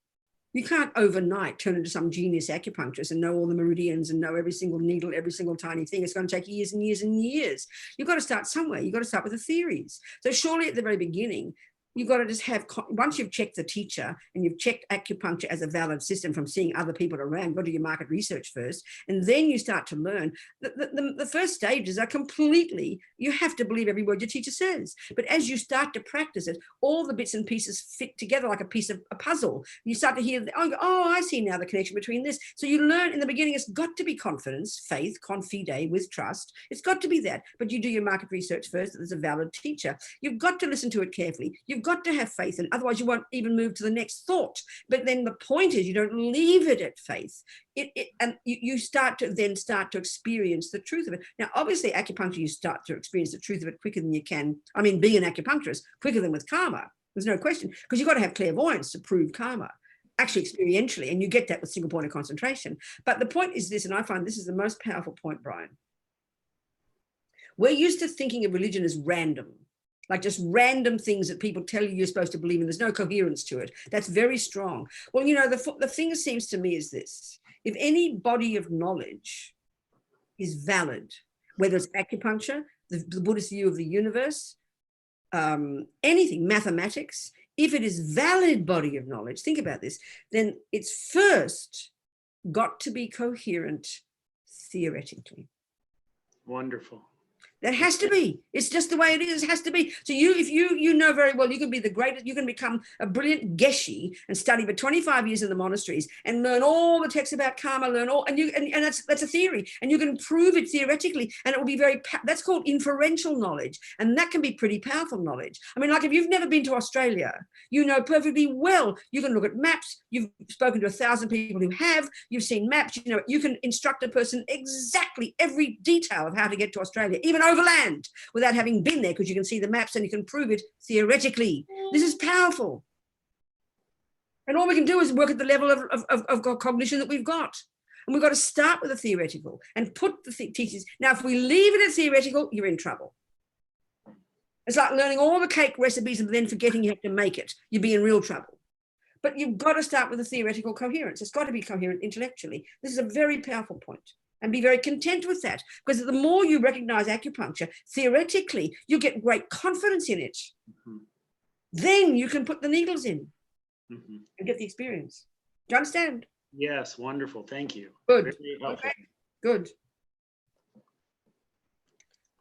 you can't overnight turn into some genius acupuncturist and know all the meridians and know every single needle, every single tiny thing. It's going to take years and years and years. You've got to start somewhere. You've got to start with the theories. So surely at the very beginning, you've got to just have, once you've checked the teacher and you've checked acupuncture as a valid system from seeing other people around, go do your market research first, and then you start to learn. The first stages are completely, you have to believe every word your teacher says. But as you start to practice it, all the bits and pieces fit together like a piece of a puzzle. You start to hear, oh, I see now the connection between this. So you learn in the beginning, it's got to be confidence, faith, confide, with trust. It's got to be that. But you do your market research first, that there's a valid teacher. You've got to listen to it carefully. You've got to have faith in it. Otherwise you won't even move to the next thought. But then the point is you don't leave it at faith. And you start to experience the truth of it. Now, obviously acupuncture, you start to experience the truth of it quicker than you can. I mean, being an acupuncturist, quicker than with karma. There's no question, because you've got to have clairvoyance to prove karma, actually experientially, and you get that with single point of concentration. But the point is this, and I find this is the most powerful point, Brian. We're used to thinking of religion as random, like just random things that people tell you you're supposed to believe in. There's no coherence to it. That's very strong. Well, you know, the thing that seems to me is this: if any body of knowledge is valid, whether it's acupuncture, the Buddhist view of the universe, anything, mathematics, if it is valid body of knowledge, think about this, then it's first got to be coherent theoretically. Wonderful. That has to be. It's just the way it is. It has to be. So if you know very well, you can be the greatest, you can become a brilliant geshe and study for 25 years in the monasteries and learn all the texts about karma, learn all, and that's a theory, and you can prove it theoretically, and it will be that's called inferential knowledge, and that can be pretty powerful knowledge. I mean, like if you've never been to Australia, you know perfectly well, you can look at maps, you've spoken to 1,000 people who have, you've seen maps, you know, you can instruct a person exactly every detail of how to get to Australia, even overland, without having been there, because you can see the maps and you can prove it theoretically. This is powerful. And all we can do is work at the level of cognition that we've got. And we've got to start with the theoretical and put the teachings. Now, if we leave it at theoretical, you're in trouble. It's like learning all the cake recipes and then forgetting you have to make it. You'd be in real trouble. But you've got to start with the theoretical coherence. It's got to be coherent intellectually. This is a very powerful point. And be very content with that, because the more you recognize acupuncture theoretically, you get great confidence in it. Mm-hmm. Then you can put the needles in and get the experience. Do you understand? Yes, wonderful. Thank you. Good. Very helpful. Okay. Good.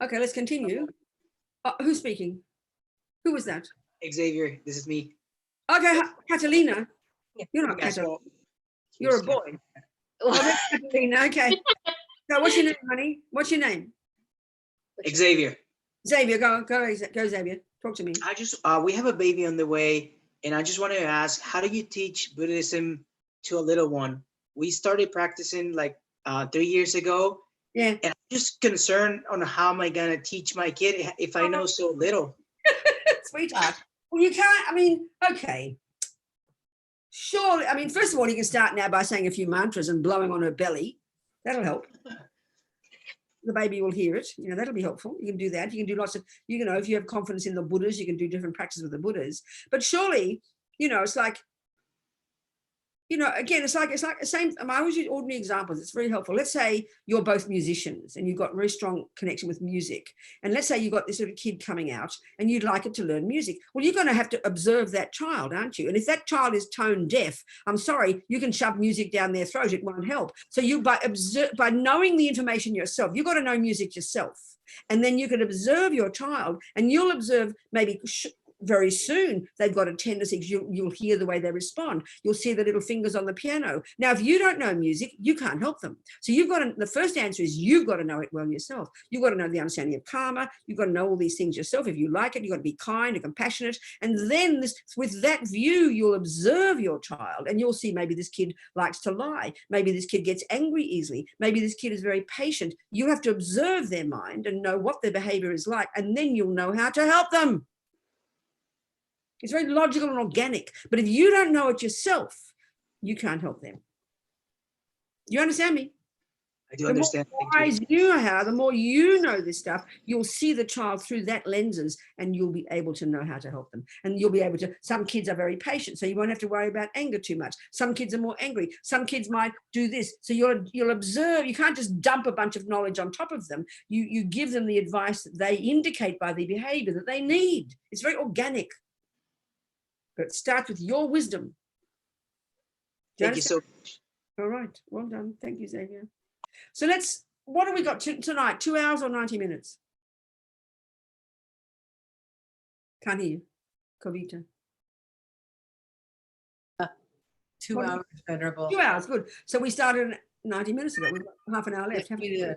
Okay, let's continue. Who's speaking? Who was that? Xavier, this is me. Okay, Catalina. You're not Yes, Catalina. well, You're a boy. Oh, that's Catalina. Okay. So what's your name, honey? What's your name? Xavier. Xavier, go, Xavier. Talk to me. I just we have a baby on the way, and I just wanted to ask, how do you teach Buddhism to a little one? We started practicing like 3 years ago. Yeah. And I'm just concerned on how am I gonna teach my kid if I know so little. Sweetheart. Well, you can't, I mean, okay. Surely, I mean, first of all, you can start now by saying a few mantras and blowing on her belly. That'll help. The baby will hear it. You know, that'll be helpful. You can do that. You can do lots of, you know, if you have confidence in the Buddhas, you can do different practices with the Buddhas. But surely, you know, it's like, you know, again, it's like the same. I always use ordinary examples. It's very helpful. Let's say you're both musicians and you've got very strong connection with music. And let's say you've got this sort of kid coming out and you'd like it to learn music. Well, you're going to have to observe that child, aren't you? And if that child is tone deaf, I'm sorry, you can shove music down their throat. It won't help. So you, by knowing the information yourself, you've got to know music yourself. And then you can observe your child, and you'll observe maybe very soon they've got a tendency, you'll hear the way they respond. You'll see the little fingers on the piano. Now, if you don't know music, you can't help them. So you've got to, the first answer is you've got to know it well yourself. You've got to know the understanding of karma. You've got to know all these things yourself. If you like it, you've got to be kind and compassionate. And then with that view, you'll observe your child and you'll see maybe this kid likes to lie. Maybe this kid gets angry easily. Maybe this kid is very patient. You have to observe their mind and know what their behavior is like, and then you'll know how to help them. It's very logical and organic. But if you don't know it yourself, you can't help them. You understand me? I do understand. The more wise you are, the more you know this stuff, you'll see the child through that lenses, and you'll be able to know how to help them. And you'll be able to, some kids are very patient, so you won't have to worry about anger too much. Some kids are more angry. Some kids might do this. So you'll observe. You can't just dump a bunch of knowledge on top of them. You give them the advice that they indicate by the behavior that they need. It's very organic. But it starts with your wisdom. Thank you so much. All right. Well done. Thank you, Xavier. So what have we got tonight? 2 hours or 90 minutes? Can't hear you. Kavita. 2 hours, Venerable. 2 hours, good. So we started 90 minutes ago. We've got half an hour left. We did.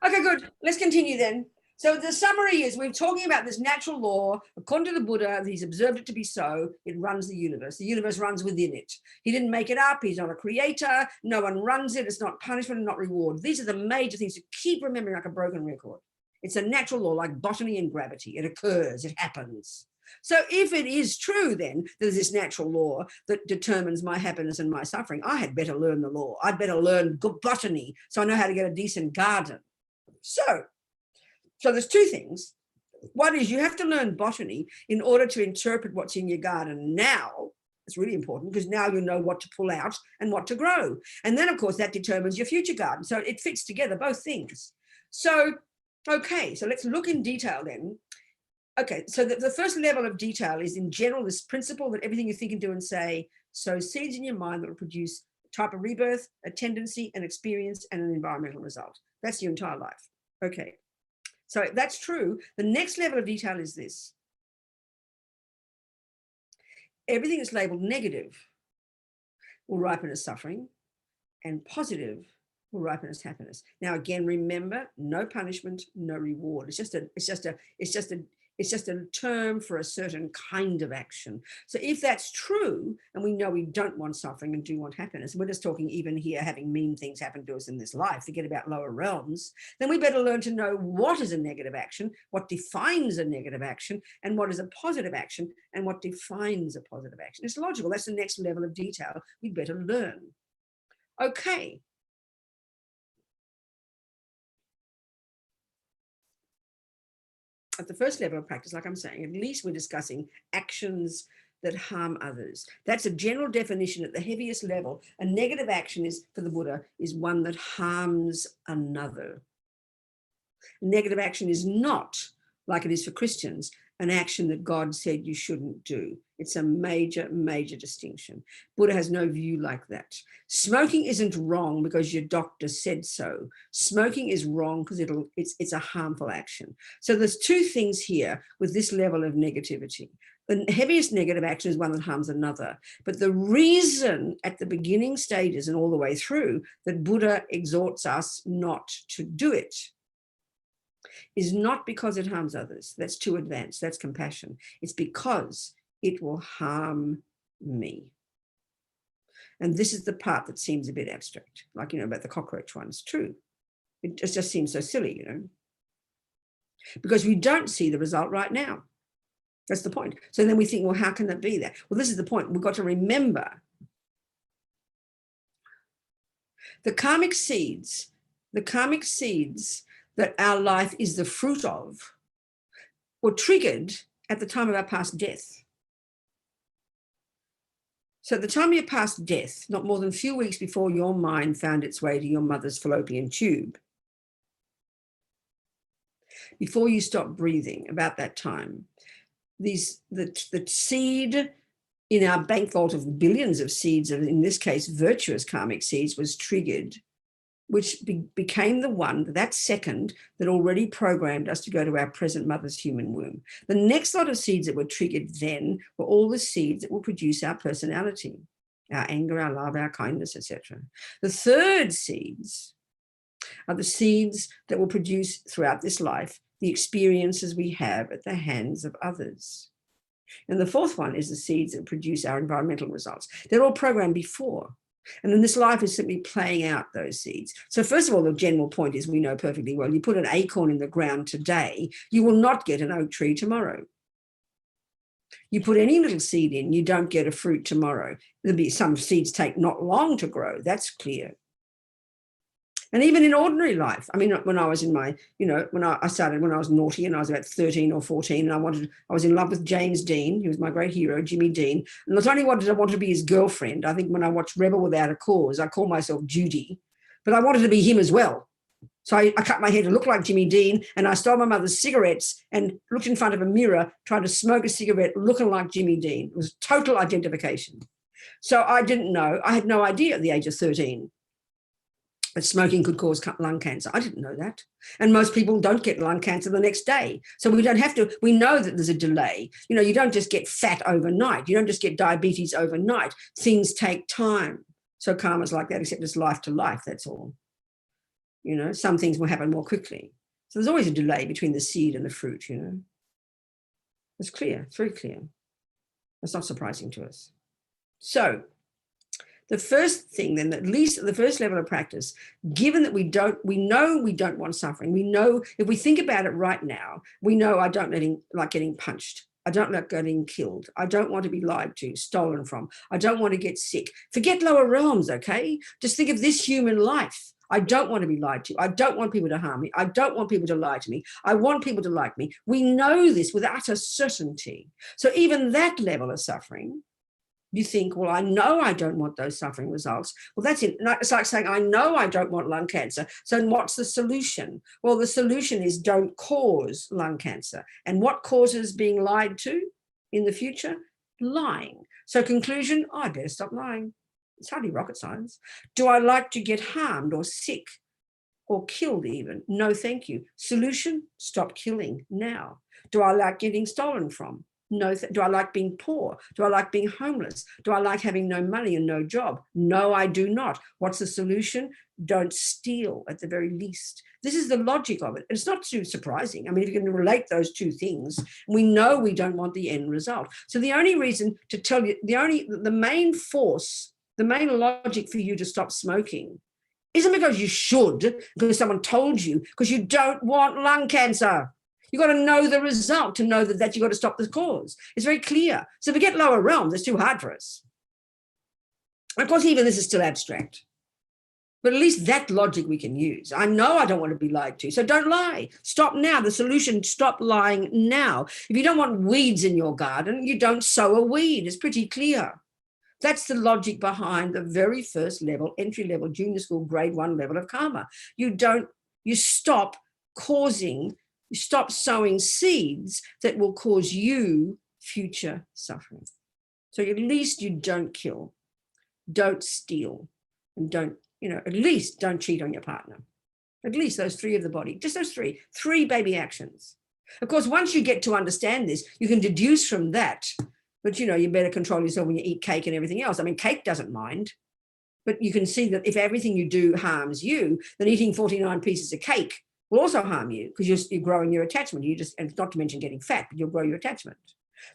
Okay, good. Let's continue then. So the summary is we're talking about this natural law. According to the Buddha, he's observed it to be so. It runs the universe. The universe runs within it. He didn't make it up. He's not a creator. No one runs it. It's not punishment and not reward. These are the major things to keep remembering like a broken record. It's a natural law like botany and gravity. It occurs. It happens. So if it is true then, there's this natural law that determines my happiness and my suffering, I had better learn the law. I'd better learn botany so I know how to get a decent garden. So there's two things. One is you have to learn botany in order to interpret what's in your garden now. It's really important because now you know what to pull out and what to grow. And then, of course, that determines your future garden. So it fits together, both things. So, okay, so let's look in detail then. Okay, so the first level of detail is in general this principle that everything you think and do and say sows seeds in your mind that will produce a type of rebirth, a tendency, an experience, and an environmental result. That's your entire life. Okay. So that's true. The next level of detail is this. Everything that's labeled negative will ripen as suffering, and positive will ripen as happiness. Now, again, remember, no punishment, no reward. It's just a term for a certain kind of action. So if that's true, and we know we don't want suffering and do want happiness, we're just talking even here having mean things happen to us in this life, forget about lower realms, then we better learn to know what is a negative action, what defines a negative action, and what is a positive action, and what defines a positive action. It's logical. That's the next level of detail we better learn. Okay. At the first level of practice, like I'm saying, at least we're discussing actions that harm others. That's a general definition at the heaviest level. A negative action is, for the Buddha, is one that harms another. A negative action is not, like it is for Christians, an action that God said you shouldn't do. It's a major, major distinction. Buddha has no view like that. Smoking isn't wrong because your doctor said so. Smoking is wrong because it's a harmful action. So there's two things here with this level of negativity. The heaviest negative action is one that harms another. But the reason at the beginning stages and all the way through that Buddha exhorts us not to do it is not because it harms others. That's too advanced. That's compassion. It's because it will harm me. And this is the part that seems a bit abstract, like, about the cockroach one. It's true. It just seems so silly, because we don't see the result right now. That's the point. So then we think, well, how can that be that? Well, this is the point. We've got to remember the karmic seeds that our life is the fruit of were triggered at the time of our past death. So at the time of your past death, not more than a few weeks before your mind found its way to your mother's fallopian tube, before you stopped breathing, about that time, the seed in our bank vault of billions of seeds, in this case, virtuous karmic seeds, was triggered, which became the one, that second, that already programmed us to go to our present mother's human womb. The next lot of seeds that were triggered then were all the seeds that will produce our personality, our anger, our love, our kindness, etc. The third seeds are the seeds that will produce throughout this life the experiences we have at the hands of others. And the fourth one is the seeds that produce our environmental results. They're all programmed before. And then this life is simply playing out those seeds. So first of all, the general point is we know perfectly well, you put an acorn in the ground today, you will not get an oak tree tomorrow. You put any little seed in, you don't get a fruit tomorrow. There'll be some seeds take not long to grow, that's clear. And even in ordinary life, I mean, when I was in my, when I started when I was naughty and I was about 13 or 14, and I was in love with James Dean. He was my great hero, Jimmy Dean. And not only did I want to be his girlfriend, I think when I watched Rebel Without a Cause, I called myself Judy, but I wanted to be him as well. So I cut my hair to look like Jimmy Dean, and I stole my mother's cigarettes and looked in front of a mirror, trying to smoke a cigarette looking like Jimmy Dean. It was total identification. So I didn't know, I had no idea at the age of 13. That smoking could cause lung cancer. I didn't know that. And most people don't get lung cancer the next day. So we don't have to, we know that there's a delay. You don't just get fat overnight. You don't just get diabetes overnight. Things take time. So karma's like that, except it's life to life, that's all. Some things will happen more quickly. So there's always a delay between the seed and the fruit, you know. It's clear, it's very clear. It's not surprising to us. So the first thing then, at least the first level of practice, given that we know we don't want suffering, we know if we think about it right now, we know I don't like getting punched. I don't like getting killed. I don't want to be lied to, stolen from. I don't want to get sick. Forget lower realms, okay? Just think of this human life. I don't want to be lied to. I don't want people to harm me. I don't want people to lie to me. I want people to like me. We know this with utter certainty. So even that level of suffering, you think, well, I know I don't want those suffering results. Well, that's it. It's like saying, I know I don't want lung cancer. So what's the solution? Well, the solution is don't cause lung cancer. And what causes being lied to in the future? Lying. So conclusion, oh, I better stop lying. It's hardly rocket science. Do I like to get harmed or sick or killed even? No, thank you. Solution, stop killing now. Do I like getting stolen from? No. Do I like being poor? Do I like being homeless? Do I like having no money and no job? No, I do not. What's the solution? Don't steal at the very least. This is the logic of it. It's not too surprising. I mean, if you can relate those two things, we know we don't want the end result. So the only reason to tell you, the main force, the main logic for you to stop smoking isn't because you should, because someone told you, because you don't want lung cancer. You got to know the result to know that you got to stop the cause. It's very clear. So forget lower realms. It's too hard for us. Of course, even this is still abstract. But at least that logic we can use. I know I don't want to be lied to, so don't lie. Stop now. The solution, stop lying now. If you don't want weeds in your garden, you don't sow a weed. It's pretty clear. That's the logic behind the very first level, entry level, junior school, grade 1 level of karma. You stop sowing seeds that will cause you future suffering. So at least you don't kill, don't steal, and at least don't cheat on your partner. At least those 3 of the body, just those 3 baby actions. Of course, once you get to understand this, you can deduce from that, but you better control yourself when you eat cake and everything else. I mean, cake doesn't mind, but you can see that if everything you do harms you, then eating 49 pieces of cake will also harm you because you're growing your attachment. And not to mention getting fat, but you'll grow your attachment.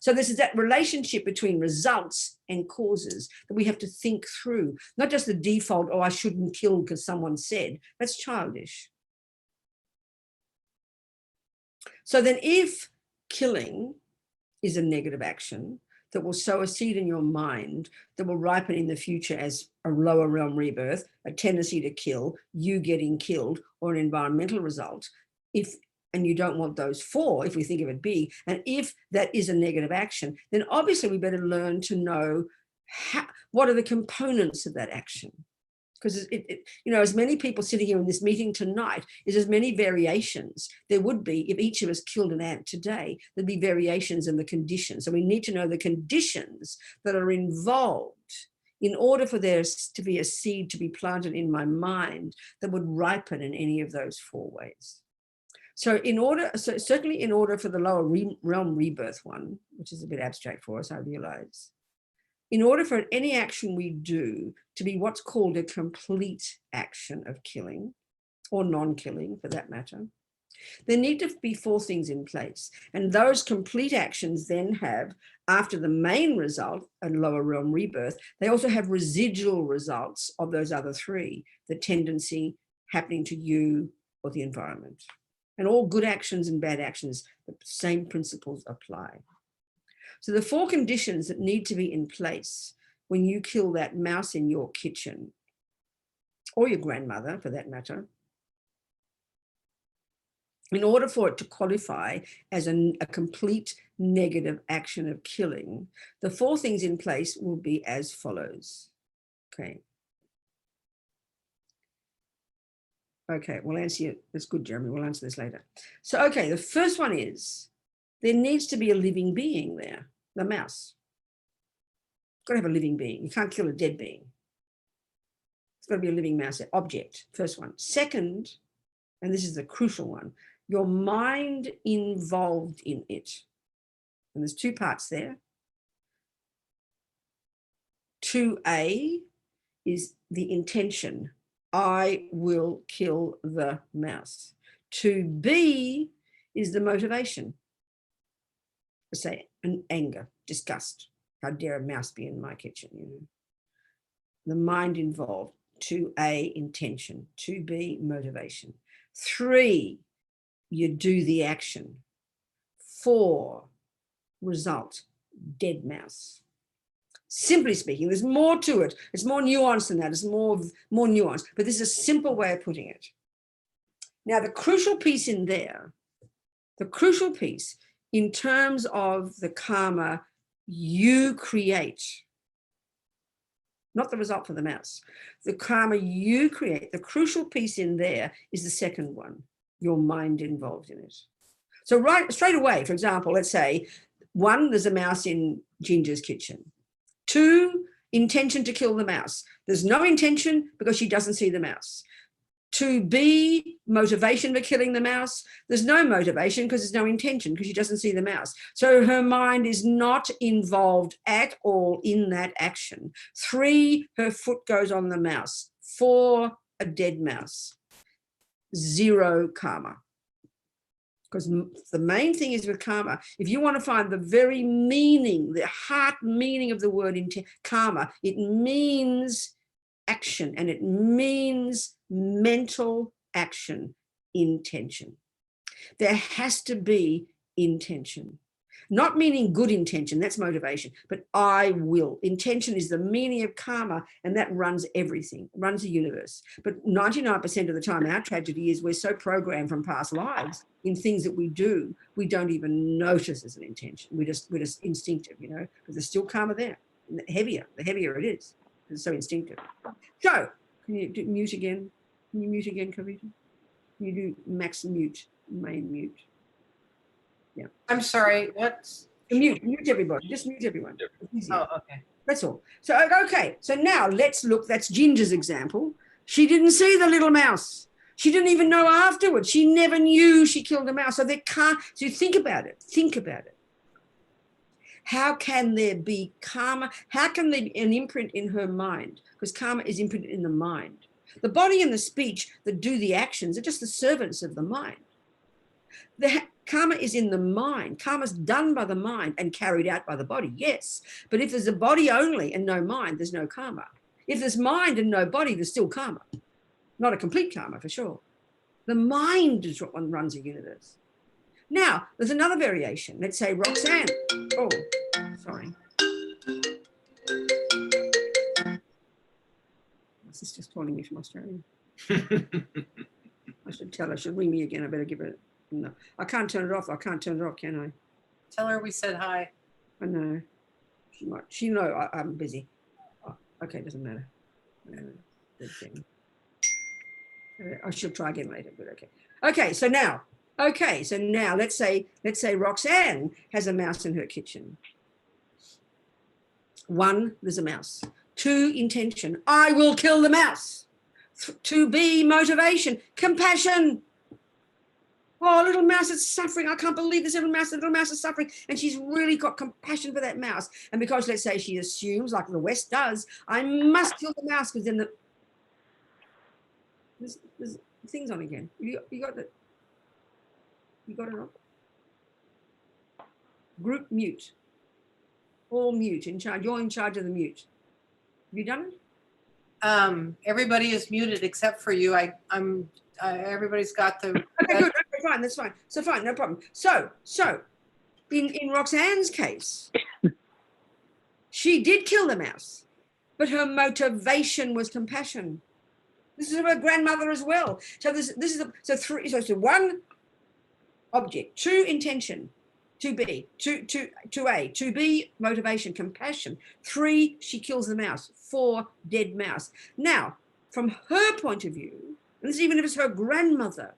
So this is that relationship between results and causes that we have to think through, not just the default, oh, I shouldn't kill because someone said. That's childish. So then if killing is a negative action that will sow a seed in your mind that will ripen in the future as a lower realm rebirth, a tendency to kill, you getting killed, or an environmental result, and you don't want those 4, if we think of it being, and if that is a negative action, then obviously we better learn to know what are the components of that action. Because as many people sitting here in this meeting tonight is as many variations there would be if each of us killed an ant today. There'd be variations in the conditions. So we need to know the conditions that are involved in order for there to be a seed to be planted in my mind that would ripen in any of those 4 ways. So certainly in order for the lower realm rebirth one, which is a bit abstract for us, I realize, in order for any action we do to be what's called a complete action of killing, or non-killing for that matter, there need to be 4 things in place. And those complete actions then have, after the main result, a lower realm rebirth, they also have residual results of those other 3, the tendency happening to you or the environment. And all good actions and bad actions, the same principles apply. So the 4 conditions that need to be in place when you kill that mouse in your kitchen, or your grandmother for that matter, in order for it to qualify as a complete negative action of killing, the 4 things in place will be as follows. Okay, we'll answer you. That's good, Jeremy. We'll answer this later. So, the first one is there needs to be a living being there, the mouse. It's got to have a living being. You can't kill a dead being. It's got to be a living mouse, object, first one. Second, and this is the crucial one, your mind involved in it. And there's 2 parts there. 2A is the intention. I will kill the mouse. To be is the motivation. Let's say an anger, disgust. How dare a mouse be in my kitchen? You know, the mind involved. 2A, intention. 2B, motivation. 3, you do the action. 4, result, dead mouse. Simply speaking, there's more to it. It's more nuanced than that. It's more nuanced, but this is a simple way of putting it. Now, the crucial piece in there, the crucial piece in terms of the karma you create, not the result for the mouse, the karma you create, the crucial piece in there is the second one, your mind involved in it. So right straight away, for example, let's say 1, there's a mouse in Ginger's kitchen. 2, intention to kill the mouse. There's no intention because she doesn't see the mouse. 2B, motivation for killing the mouse. There's no motivation because there's no intention because she doesn't see the mouse. So her mind is not involved at all in that action. 3, her foot goes on the mouse. 4, a dead mouse. 0 karma. Because the main thing is with karma, if you want to find the very meaning, the heart meaning of the word karma, it means action, and it means mental action, intention. There has to be intention, not meaning good intention, that's motivation, but I will. Intention is the meaning of karma, and that runs everything, runs the universe. But 99% of the time, our tragedy is we're so programmed from past lives in things that we do, we don't even notice as an intention. We're just instinctive, you know, because there's still karma there. And the heavier it is, because it's so instinctive. So, can you do mute again? Can you mute again, Kavita? Can you do max mute, main mute? Yeah. I'm sorry, what? Mute everybody, just mute everyone. Oh, okay. That's all. So, okay, so now let's look, that's Ginger's example. She didn't see the little mouse. She didn't even know afterwards. She never knew she killed a mouse. So they can't, so think about it, How can there be karma? How can there be an imprint in her mind? Because karma is imprinted in the mind. The body and the speech that do the actions are just the servants of the mind. The karma is in the mind. Karma is done by the mind and carried out by the body, yes. But if there's a body only and no mind, there's no karma. If there's mind and no body, there's still karma. Not a complete karma, for sure. The mind is what runs a universe. Now, there's another variation. Let's say Roxanne. Oh, sorry. My sister's calling me from Australia. I should tell her. She'll ring me again. I better give her. No, I can't turn it off. I can't turn it off, can I? Tell her we said hi. I know. She might. She know I'm busy. Oh, okay, doesn't matter. Good thing. I should try again later, but okay. Okay, so now let's say Roxanne has a mouse in her kitchen. 1, there's a mouse. 2, intention. I will kill the mouse. 2B, motivation, compassion. Oh, little mouse is suffering. I can't believe this little mouse is suffering. And she's really got compassion for that mouse. And because, let's say, she assumes, like the West does, I must kill the mouse because then there's things on again. You got it on? Group mute. All mute, in charge. You're in charge of the mute. Have you done it? Everybody is muted except for you. Everybody's got the. Okay, good. Okay, fine. That's fine. So fine, no problem. So in Roxanne's case, she did kill the mouse, but her motivation was compassion. This is her grandmother as well. So this is so 1 object, 2 intention, 2B, 2A, 2B motivation, compassion. 3, she kills the mouse. 4, dead mouse. Now, from her point of view, and this is even if it's her grandmother,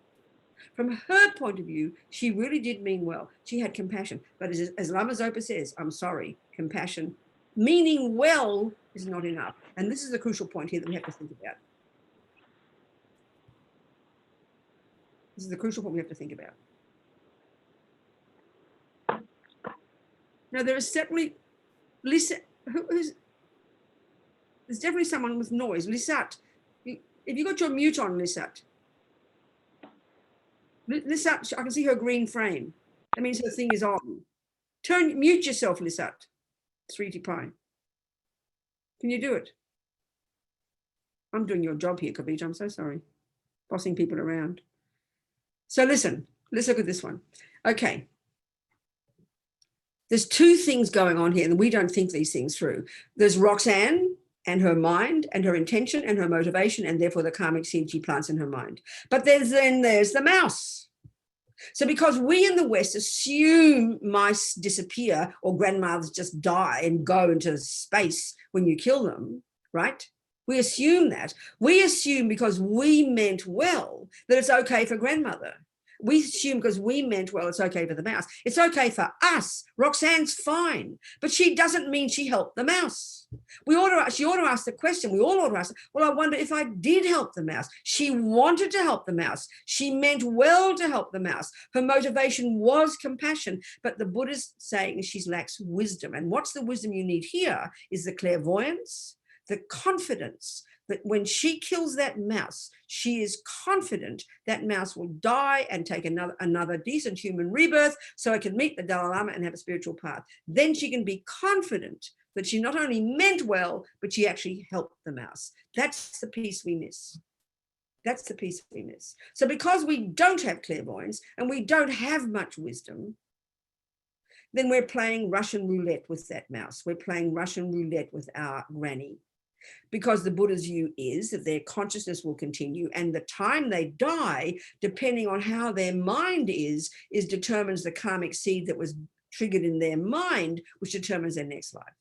from her point of view, she really did mean well. She had compassion. But as Lama Zopa says, I'm sorry, compassion, meaning well is not enough. And this is the crucial point here that we have to think about. This is the crucial point we have to think about. Now, there is definitely, Lisa, there's definitely someone with noise. Lisat, have you got your mute on, Lisat? Lisat, I can see her green frame. That means her thing is on. Mute yourself, Lisat. 3D Pi. Can you do it? I'm doing your job here, Kavita. I'm so sorry. Bossing people around. So listen, let's look at this one. Okay. There's two things going on here, and we don't think these things through. There's Roxanne and her mind and her intention and her motivation, and therefore the karmic seed she plants in her mind. But then there's the mouse. So because we in the West assume mice disappear or grandmothers just die and go into space when you kill them, right? We assume that. We assume because we meant well that it's okay for grandmother. We assume because we meant well, it's okay for the mouse. It's okay for us. Roxanne's fine, but she doesn't mean she helped the mouse. She ought to ask the question. We all ought to ask, well, I wonder if I did help the mouse. She wanted to help the mouse. She meant well to help the mouse. Her motivation was compassion, but the Buddha's saying she lacks wisdom. And what's the wisdom you need here is the clairvoyance, the confidence that when she kills that mouse, she is confident that mouse will die and take another decent human rebirth so it can meet the Dalai Lama and have a spiritual path. Then she can be confident that she not only meant well, but she actually helped the mouse. That's the piece we miss. That's the piece we miss. So because we don't have clairvoyance and we don't have much wisdom, then we're playing Russian roulette with that mouse. We're playing Russian roulette with our granny. Because the Buddha's view is that their consciousness will continue, and the time they die, depending on how their mind is determines the karmic seed that was triggered in their mind, which determines their next life.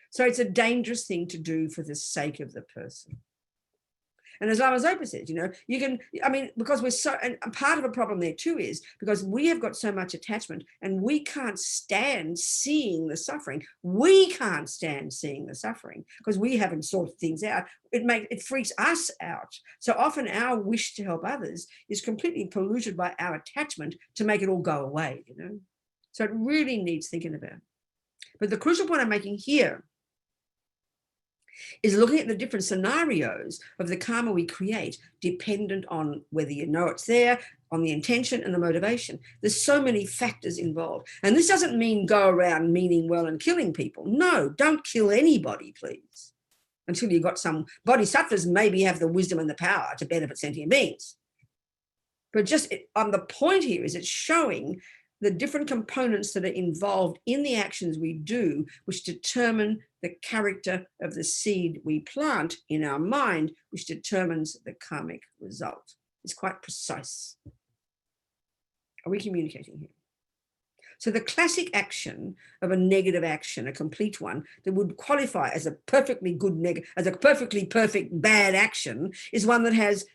So it's a dangerous thing to do for the sake of the person. And as Lama Zopa says, you can, because we're so, and part of a problem there too is because we have got so much attachment and we can't stand seeing the suffering. We can't stand seeing the suffering because we haven't sorted things out. It freaks us out. So often our wish to help others is completely polluted by our attachment to make it all go away, So it really needs thinking about. But the crucial point I'm making here is looking at the different scenarios of the karma we create, dependent on whether you know it's there, on the intention and the motivation. There's so many factors involved. And this doesn't mean go around meaning well and killing people. No, don't kill anybody, please, until you've got some bodhisattvas maybe have the wisdom and the power to benefit sentient beings. But just on the point here is it's showing the different components that are involved in the actions we do, which determine the character of the seed we plant in our mind, which determines the karmic result. It's quite precise. Are we communicating here? So the classic action of a negative action, a complete one, that would qualify as a perfectly good negative, as a perfectly perfect bad action, is one that has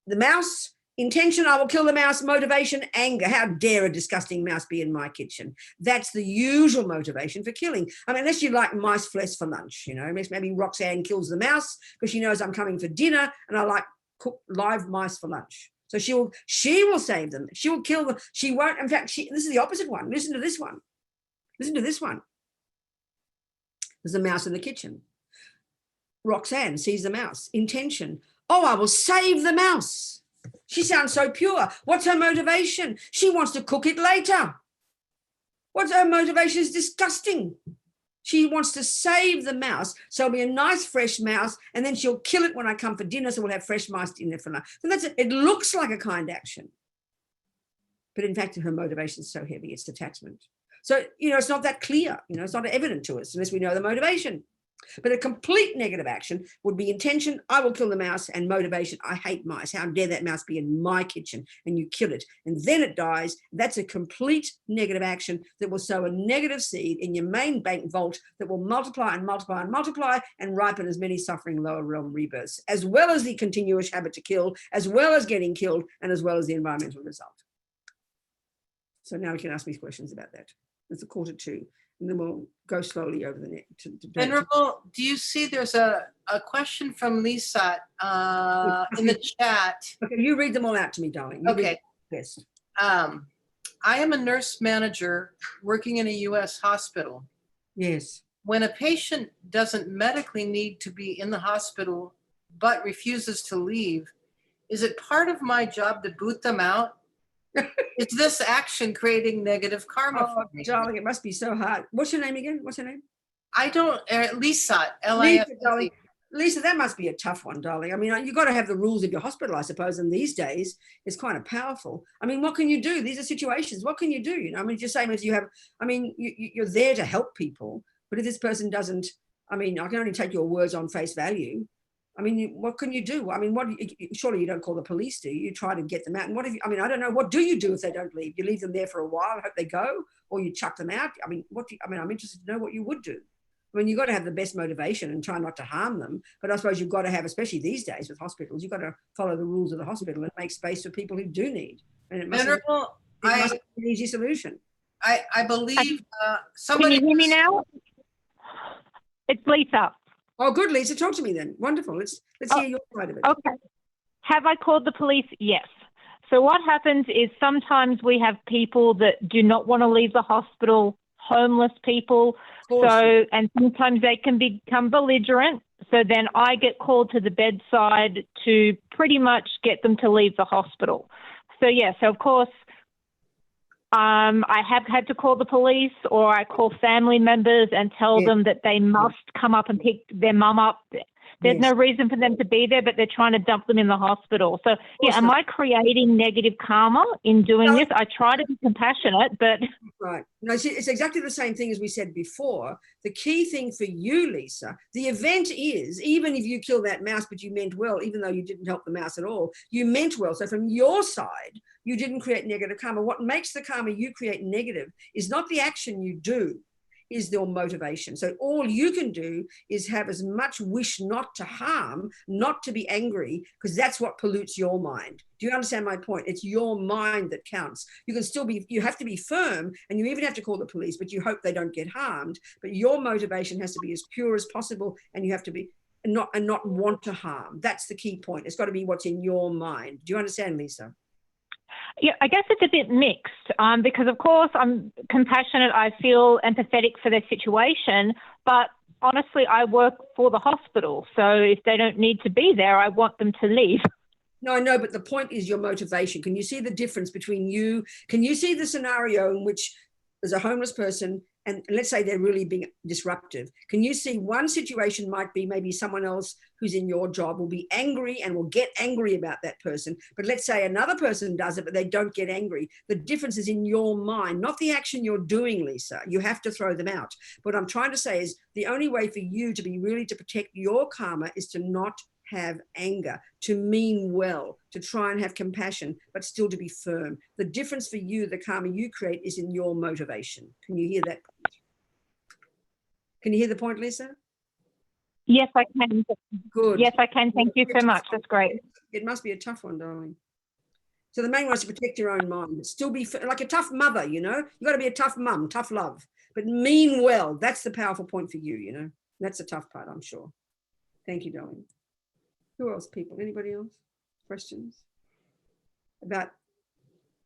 the mouse, intention, I will kill the mouse, motivation, anger. How dare a disgusting mouse be in my kitchen? That's the usual motivation for killing. Unless you like mice flesh for lunch, maybe Roxanne kills the mouse because she knows I'm coming for dinner and I like cooked live mice for lunch. So she will save them. She will kill them. She won't. In fact, this is the opposite one. Listen to this one. Listen to this one. There's a mouse in the kitchen. Roxanne sees the mouse. Intention. Oh, I will save the mouse. She sounds so pure. What's her motivation? She wants to cook it later. What's her motivation is disgusting. She wants to save the mouse, so it'll be a nice fresh mouse, and then she'll kill it when I come for dinner, so we'll have fresh mice in there for lunch. So that's it. It looks like a kind action. But in fact, her motivation is so heavy, it's detachment. So, it's not that clear. It's not evident to us unless we know the motivation. But a complete negative action would be intention, I will kill the mouse, and motivation, I hate mice. How dare that mouse be in my kitchen? And you kill it. And then it dies. That's a complete negative action that will sow a negative seed in your main bank vault that will multiply and multiply and multiply and ripen as many suffering lower realm rebirths, as well as the continuous habit to kill, as well as getting killed, and as well as the environmental result. So now you can ask me questions about that. It's a quarter two. And then we'll go slowly over the net. Venerable, do you see there's a question from Lisa in the chat? Okay, you read them all out to me, darling. Okay. Yes. I am a nurse manager working in a U.S. hospital. Yes. When a patient doesn't medically need to be in the hospital but refuses to leave, is it part of my job to boot them out? Is this action creating negative karma Oh, for me? darling, it must be so hard. What's your name again? What's your name? I don't, Lisa, Lisa, Lisa. darling. Lisa, that must be a tough one, darling. I mean, you've got to have the rules of your hospital, I suppose. And these days, it's kind of powerful. I mean, what can you do? These are situations. What can you do? You know, I mean, just same as you have. I mean, you're there to help people, but if this person doesn't, I mean, I can only take your words on face value. I mean, what can you do? I mean, surely you don't call the police, do you? You try to get them out. And what if? I mean, I don't know. What do you do if they don't leave? You leave them there for a while, hope they go, or you chuck them out. I mean, I'm interested to know what you would do. I mean, you've got to have the best motivation and try not to harm them. But I suppose you've got to have, especially these days with hospitals, you've got to follow the rules of the hospital and make space for people who do need. And it must, Venerable, be an easy solution. I believe Can somebody. you hear me now? It's Lisa. Oh, good, Lisa. Talk to me then. Wonderful. Let's hear your side of it. Okay. Have I called the police? Yes. So what happens is sometimes we have people that do not want to leave the hospital, homeless people. So, and sometimes they can become belligerent. So then I get called to the bedside to pretty much get them to leave the hospital. So yeah, so of course, I have had to call the police, or I call family members and tell them that they must come up and pick their mum up. There's no reason for them to be there, but they're trying to dump them in the hospital. So yeah, am I creating negative karma in doing this? I try to be compassionate, but... Right. No, see, it's exactly the same thing as we said before. The key thing for you, Lisa, the event is, even if you kill that mouse, but you meant well, even though you didn't help the mouse at all, you meant well. So from your side, you didn't create negative karma. What makes the karma you create negative is not the action you do, is your motivation. So all you can do is have as much wish not to harm, not to be angry, because that's what pollutes your mind. Do you understand my point? It's your mind that counts. You can still be, you have to be firm, and you even have to call the police, but you hope they don't get harmed. But your motivation has to be as pure as possible, and you have to be and not want to harm. That's the key point. It's got to be what's in your mind. Do you understand, Lisa? Yeah, I guess it's a bit mixed because, of course, I'm compassionate. I feel empathetic for their situation, but honestly, I work for the hospital. So if they don't need to be there, I want them to leave. No, I know, but the point is your motivation. Can you see the difference between you? Can you see the scenario in which there's a homeless person and let's say they're really being disruptive? Can you see one situation might be maybe someone else who's in your job will be angry and will get angry about that person. But let's say another person does it, but they don't get angry. The difference is in your mind, not the action you're doing, Lisa. You have to throw them out. What I'm trying to say is the only way for you to be really to protect your karma is to not have anger, to mean well, to try and have compassion, but still to be firm. The difference for you, the karma you create, is in your motivation. Can you hear that point? Can you hear the point, Lisa? Yes, I can. Good. Yes, I can. Thank you so much. That's great. It must be a tough one, darling. So the main one is to protect your own mind, but still be like a tough mother, you know? You got to be a tough mum, tough love, but mean well. That's the powerful point for you, you know? That's the tough part, I'm sure. Thank you, darling. Who else, people? Anybody else? Questions about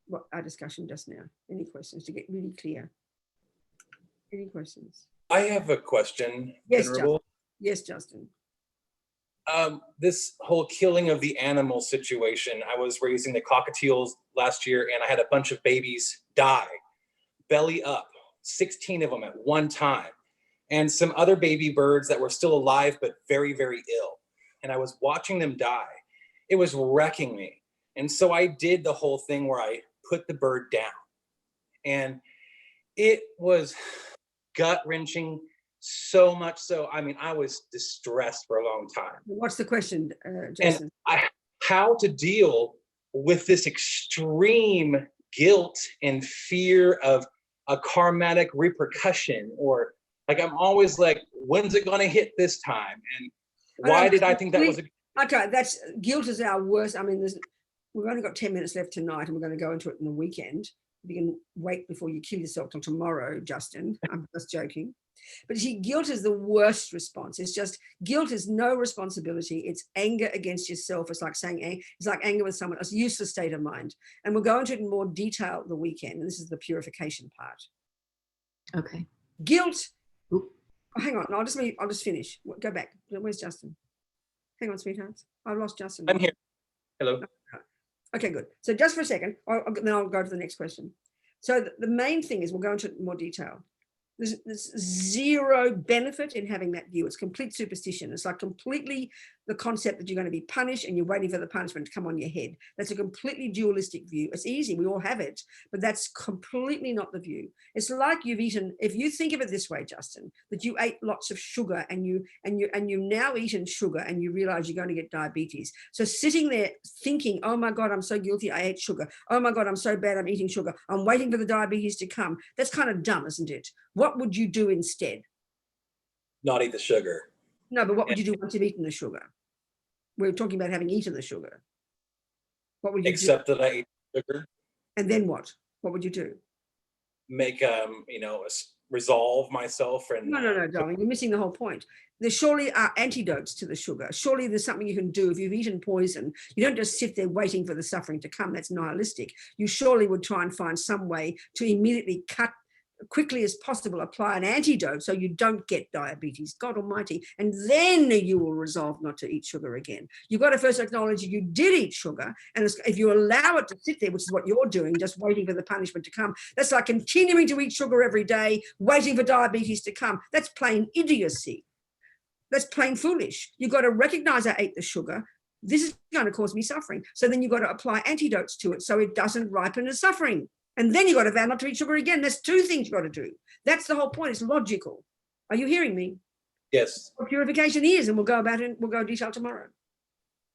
what our discussion just now? Any questions to get really clear? Any questions? I have a question. Yes, Venerable. Justin. Yes, Justin. This whole killing of the animal situation, I was raising the cockatiels last year and I had a bunch of babies die, belly up, 16 of them at one time, and some other baby birds that were still alive but very, very ill. And I was watching them die. It was wrecking me. And so I did the whole thing where I put the bird down. And it was gut-wrenching, so much so. I mean, I was distressed for a long time. What's the question, Jason? And how to deal with this extreme guilt and fear of a karmatic repercussion, or like, I'm always like, when's it gonna hit this time? And why did I think that was a... Okay, that's guilt is our worst. I mean, we've only got 10 minutes left tonight and we're going to go into it in the weekend. You can wait before you kill yourself till tomorrow, Justin. I'm just joking. But see, guilt is the worst response. It's just, guilt is no responsibility. It's anger against yourself. It's like saying, it's like anger with someone else, useless state of mind. And we'll go into it in more detail the weekend. And this is the purification part. Okay. Guilt. Oop. Oh, hang on, no, I'll just finish. Go back. Where's Justin? Hang on, sweethearts. I've lost Justin. I'm here. Hello. Okay, good. So just for a second, then I'll go to the next question. So the main thing is, we'll go into more detail. There's zero benefit in having that view. It's complete superstition. It's like completely the concept that you're going to be punished and you're waiting for the punishment to come on your head. That's a completely dualistic view. It's easy. We all have it, but that's completely not the view. It's like you've eaten, if you think of it this way, Justin, that you ate lots of sugar and you've now eaten sugar and you realize you're going to get diabetes. So sitting there thinking, oh my God, I'm so guilty, I ate sugar. Oh my God, I'm so bad, I'm eating sugar. I'm waiting for the diabetes to come. That's kind of dumb, isn't it? What would you do instead? Not eat the sugar. No, but what would you do once you've eaten the sugar? We're talking about having eaten the sugar. What would you Accept do? that I ate sugar. And then what? What would you do? Make resolve myself and No, darling, you're missing the whole point. There surely are antidotes to the sugar. Surely there's something you can do. If you've eaten poison, you don't just sit there waiting for the suffering to come. That's nihilistic. You surely would try and find some way to immediately quickly as possible, apply an antidote so you don't get diabetes, God almighty, and then you will resolve not to eat sugar again. You've got to first acknowledge you did eat sugar, and if you allow it to sit there, which is what you're doing, just waiting for the punishment to come, that's like continuing to eat sugar every day, waiting for diabetes to come. That's plain idiocy. That's plain foolish. You've got to recognize I ate the sugar. This is going to cause me suffering. So then you've got to apply antidotes to it so it doesn't ripen as suffering. And then you got to vow not to eat sugar again. There's two things you got to do. That's the whole point. It's logical. Are you hearing me? Yes. What purification is, and we'll go about it. We'll go detail tomorrow.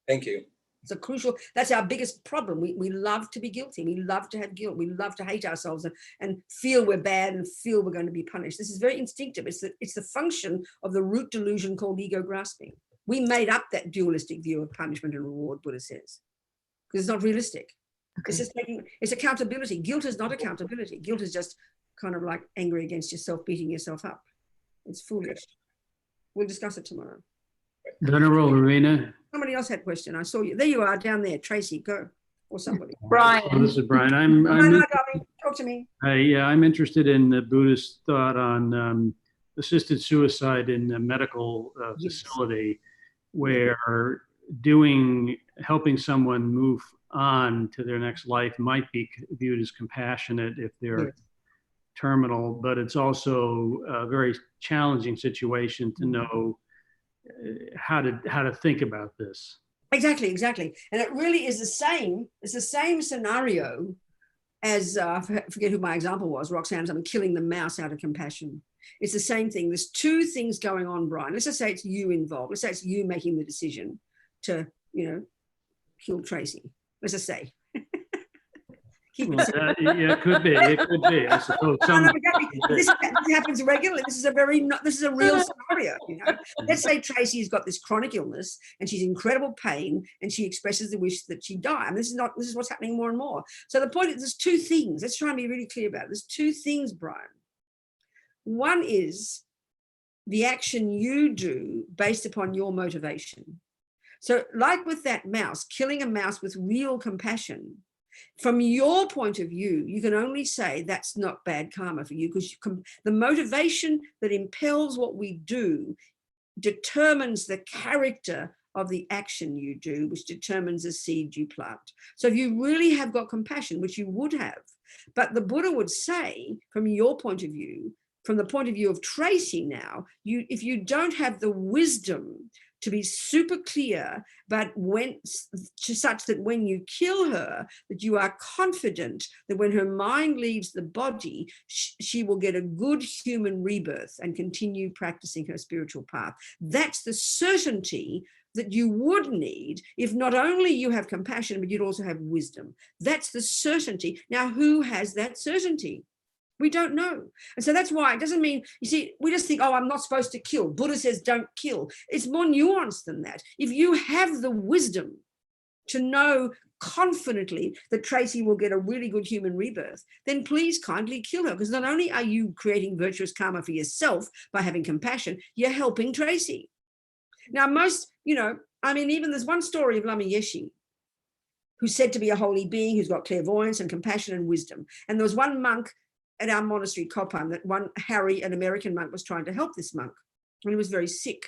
Thank you. It's a crucial. That's our biggest problem. We love to be guilty. We love to have guilt. We love to hate ourselves and feel we're bad and feel we're going to be punished. This is very instinctive. It's the function of the root delusion called ego grasping. We made up that dualistic view of punishment and reward, Buddha says, because it's not realistic. Okay. It's accountability. Guilt is not accountability. Guilt is just kind of like angry against yourself, beating yourself up. It's foolish. We'll discuss it tomorrow. Venerable Robina. Somebody else had a question. I saw you. There you are down there. Tracy, go. Or somebody. Brian. Oh, this is Brian. I'm darling. Talk to me. I'm interested in the Buddhist thought on assisted suicide in a medical facility, where helping someone move on to their next life might be viewed as compassionate if they're terminal, but it's also a very challenging situation to know how to think about this. Exactly. And it really is the same. It's the same scenario as, I forget who my example was, Roxanne, I'm killing the mouse out of compassion. It's the same thing. There's two things going on, Brian. Let's just say it's you involved. Let's say it's you making the decision to, kill Tracy. Let's just say. It could be. I suppose. This happens regularly. This is a real scenario. Let's say Tracy's got this chronic illness and she's in incredible pain and she expresses the wish that she die. And this is what's happening more and more. So the point is, there's two things. Let's try and be really clear about it. There's two things, Brian. One is the action you do based upon your motivation. So like with that mouse, killing a mouse with real compassion, from your point of view, you can only say that's not bad karma for you, because the motivation that impels what we do determines the character of the action you do, which determines the seed you plant. So if you really have got compassion, which you would have, but the Buddha would say, from your point of view, from the point of view of Tracy now, if you don't have the wisdom to be super clear, but such that when you kill her, that you are confident that when her mind leaves the body, she will get a good human rebirth and continue practicing her spiritual path. That's the certainty that you would need if not only you have compassion, but you'd also have wisdom. That's the certainty. Now, who has that certainty? We don't know. And so that's why it doesn't mean, you see, we just think, oh, I'm not supposed to kill. Buddha says don't kill. It's more nuanced than that. If you have the wisdom to know confidently that Tracy will get a really good human rebirth, then please kindly kill her, because not only are you creating virtuous karma for yourself by having compassion, you're helping Tracy. Now, even there's one story of Lama Yeshe, who's said to be a holy being, who's got clairvoyance and compassion and wisdom. And there was one monk at our monastery, Courtin, that Harry, an American monk, was trying to help this monk, and he was very sick.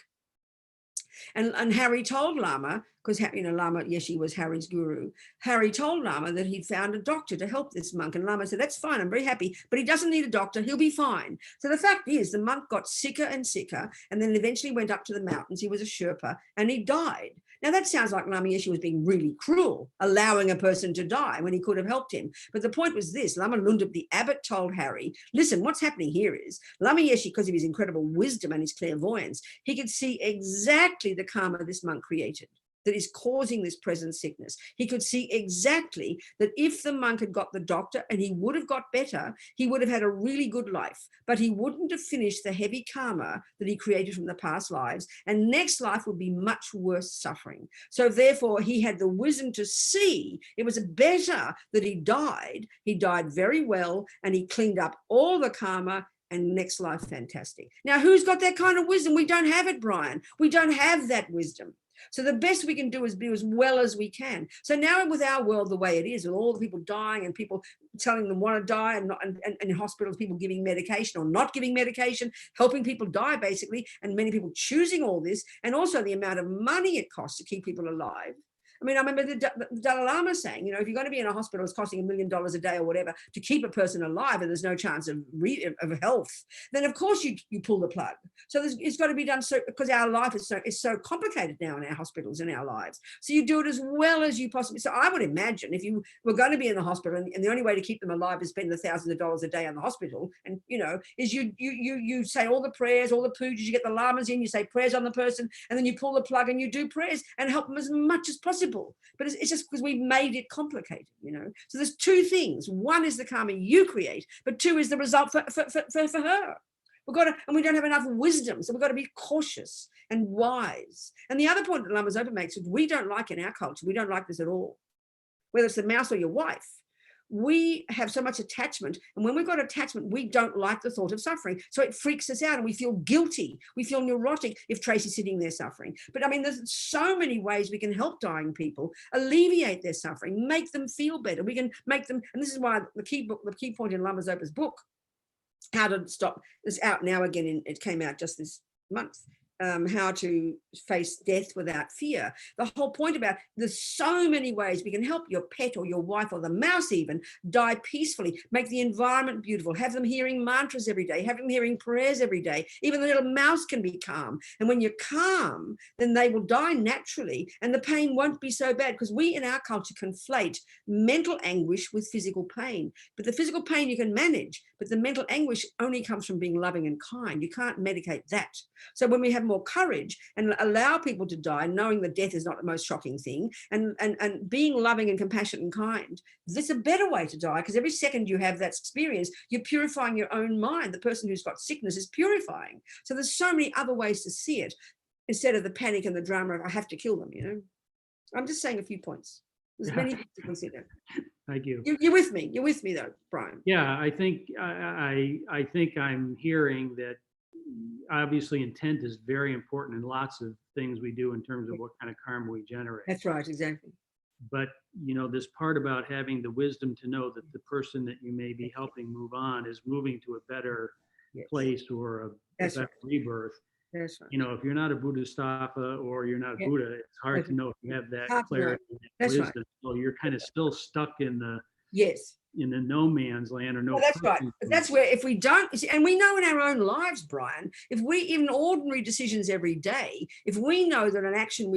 And Harry told Lama, because Lama Yeshe was Harry's guru. Harry told Lama that he'd found a doctor to help this monk, and Lama said, "That's fine, I'm very happy, but he doesn't need a doctor, he'll be fine." So the fact is, the monk got sicker and sicker, and then eventually went up to the mountains. He was a Sherpa, and he died. Now that sounds like Lama Yeshe was being really cruel, allowing a person to die when he could have helped him. But the point was this: Lama Lundab, the abbot, told Harry, "Listen, what's happening here is Lama Yeshe, because of his incredible wisdom and his clairvoyance, he could see exactly the karma this monk created that is causing this present sickness. He could see exactly that if the monk had got the doctor and he would have got better, he would have had a really good life, but he wouldn't have finished the heavy karma that he created from the past lives, and next life would be much worse suffering. So therefore, he had the wisdom to see it was better that he died. He died very well, and he cleaned up all the karma, and next life, fantastic. Now, who's got that kind of wisdom? We don't have it, Brian. We don't have that wisdom. So the best we can do is be as well as we can. So now with our world the way it is, with all the people dying and people telling them want to die, and in hospitals, people giving medication or not giving medication, helping people die basically, and many people choosing all this, and also the amount of money it costs to keep people alive. I mean, I remember the Dalai Lama saying, if you're going to be in a hospital, it's costing $1 million a day or whatever to keep a person alive, and there's no chance of health, then of course you pull the plug. So it's got to be done because our life is so complicated now in our hospitals and our lives. So you do it as well as you possibly. So I would imagine if you were going to be in the hospital and the only way to keep them alive is spend the thousands of dollars a day in the hospital, and is you say all the prayers, all the pujas, you get the lamas in, you say prayers on the person, and then you pull the plug and you do prayers and help them as much as possible. But it's just because we've made it complicated, So there's two things. One is the karma you create, but two is the result for her. And we don't have enough wisdom, so we've got to be cautious and wise. And the other point that Lama Zopa makes is we don't like in our culture, we don't like this at all. Whether it's the mouse or your wife, we have so much attachment, and when we've got attachment, we don't like the thought of suffering, so it freaks us out and we feel guilty, we feel neurotic if Tracy's sitting there suffering. But I mean, there's so many ways we can help dying people alleviate their suffering, make them feel better. We can make them, and this is why the key point in Lama Zopa's book, How to Stop, is out now again, it came out just this month. How to face death without fear. The whole point about there's so many ways we can help your pet or your wife or the mouse even die peacefully, make the environment beautiful, have them hearing mantras every day, have them hearing prayers every day. Even the little mouse can be calm. And when you're calm, then they will die naturally and the pain won't be so bad, because we in our culture conflate mental anguish with physical pain. But the physical pain you can manage, but the mental anguish only comes from being loving and kind. You can't medicate that. So when we have more courage and allow people to die, knowing that death is not the most shocking thing, and being loving and compassionate and kind, this is a better way to die, because every second you have that experience, you're purifying your own mind. The person who's got sickness is purifying. So there's so many other ways to see it instead of the panic and the drama of I have to kill them, I'm just saying a few points. There's many things to consider. Thank you. You're with me. You're with me though, Brian. Yeah, I think I'm hearing that obviously intent is very important in lots of things we do in terms of what kind of karma we generate. That's right, exactly. But this part about having the wisdom to know that the person that you may be helping move on is moving to a better place or a better rebirth. That's right. If you're not a Bodhisattva or you're not a Buddha, it's hard to know if you have that clarity and That's wisdom. Right. So you're kind of still stuck in the in the no man's land or no. Well, that's right. But that's where if we don't, and we know in our own lives, Brian, if we even ordinary decisions every day, if we know that an action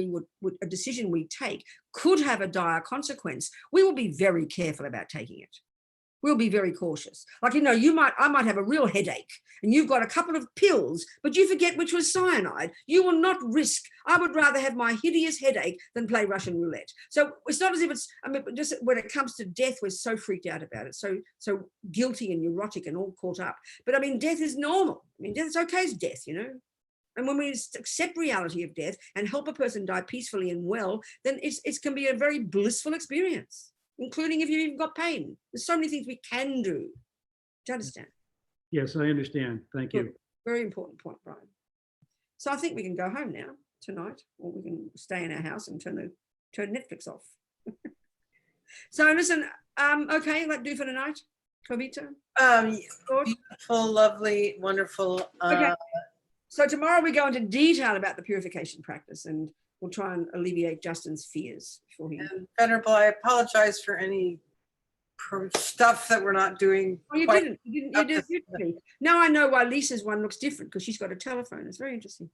a decision we take could have a dire consequence, we will be very careful about taking it. We'll be very cautious. Like, I might have a real headache and you've got a couple of pills, but you forget which was cyanide. You will not risk. I would rather have my hideous headache than play Russian roulette. So it's not as if just when it comes to death, we're so freaked out about it. So guilty and neurotic and all caught up. But death is normal. Death is okay as death, And when we accept reality of death and help a person die peacefully and well, then it can be a very blissful experience, including if you've even got pain. There's so many things we can do. Do you understand? Yes, I understand. Thank you. Very important point, Brian. So I think we can go home now tonight, or we can stay in our house and turn Netflix off. So listen, okay, let's do for tonight. Kavita? Beautiful, lovely, wonderful. Okay. So tomorrow we go into detail about the purification practice, and we'll try and alleviate Justin's fears before he. And Venerable, I apologize for any stuff that we're not doing. Oh, you quite didn't. You did beautifully. Now I know why Lisa's one looks different, because she's got a telephone. It's very interesting.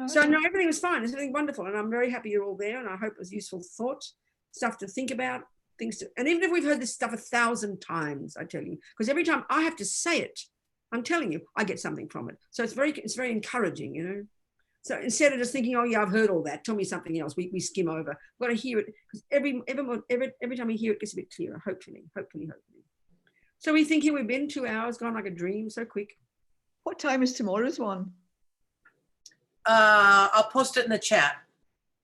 So no, everything was fine. It's everything wonderful, and I'm very happy you're all there. And I hope it was useful thought, stuff to think about, things to. And even if we've heard this stuff 1,000 times, I tell you, because every time I have to say it, I'm telling you, I get something from it. So it's very encouraging, you know. So instead of just thinking, oh yeah, I've heard all that, tell me something else, we skim over. We've got to hear it, because every time we hear it, it gets a bit clearer, hopefully. So we think here we've been 2 hours, gone like a dream, so quick. What time is tomorrow's one? I'll post it in the chat.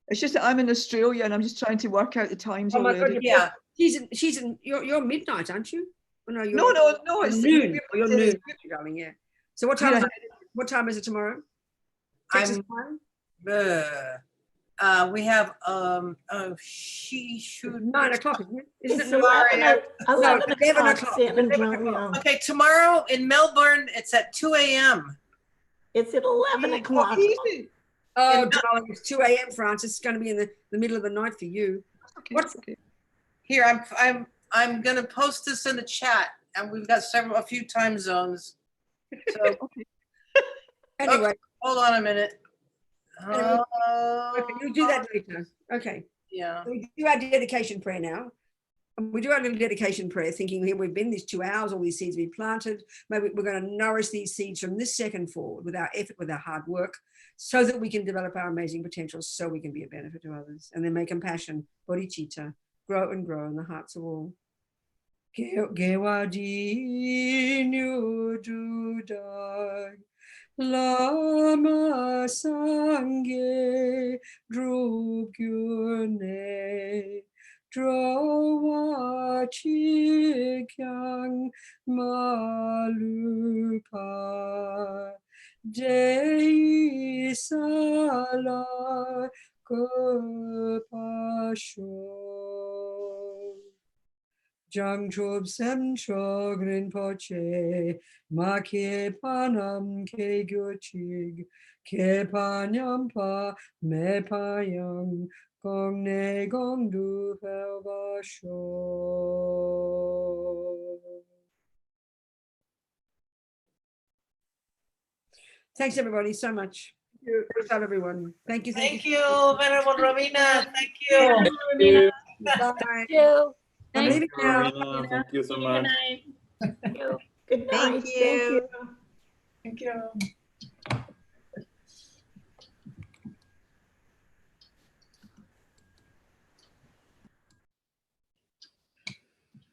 It's just that I'm in Australia and I'm just trying to work out the times Oh my already. God, yeah. You're midnight, aren't you? Oh, no, no, it's noon. You're noon, darling, yeah. So what time is it? What time is it tomorrow? Texas time? We have she should 9 o'clock, isn't it? It's Isn't it? 11 o'clock. 11 o'clock. Okay, tomorrow in Melbourne, it's at 2 a.m. It's at 11 o'clock. Oh, darling, it's 2 a.m. France. It's going to be in the middle of the night for you. What's Here? I'm gonna post this in the chat, and we've got a few time zones. So anyway, okay, hold on a minute. Okay, you'll do that later. Okay. Yeah. We do our dedication prayer now. And we do our little dedication prayer, thinking here we've been these 2 hours, all these seeds we've planted. Maybe we're going to nourish these seeds from this second forward with our effort, with our hard work, so that we can develop our amazing potential, so we can be a benefit to others. And then may compassion, bodhicitta, grow and grow in the hearts of all. Lama Sangye Drugyune Drawa Chikyang Malupa Dei Sala Kopasho Jangchob Sem Chogrin Poche Ma Ke Panam Ke Gyochig Ke Panyampa Me Payang Gong Ne Gong Du Helvasho. Thanks everybody so much. Good job, everyone. Thank you. Thank you, Venerable Robina. Thank you. Thank you. Bye. Thank you. I'm leaving now. Thank you so much. Good night. Good night. Thank you. Thank you.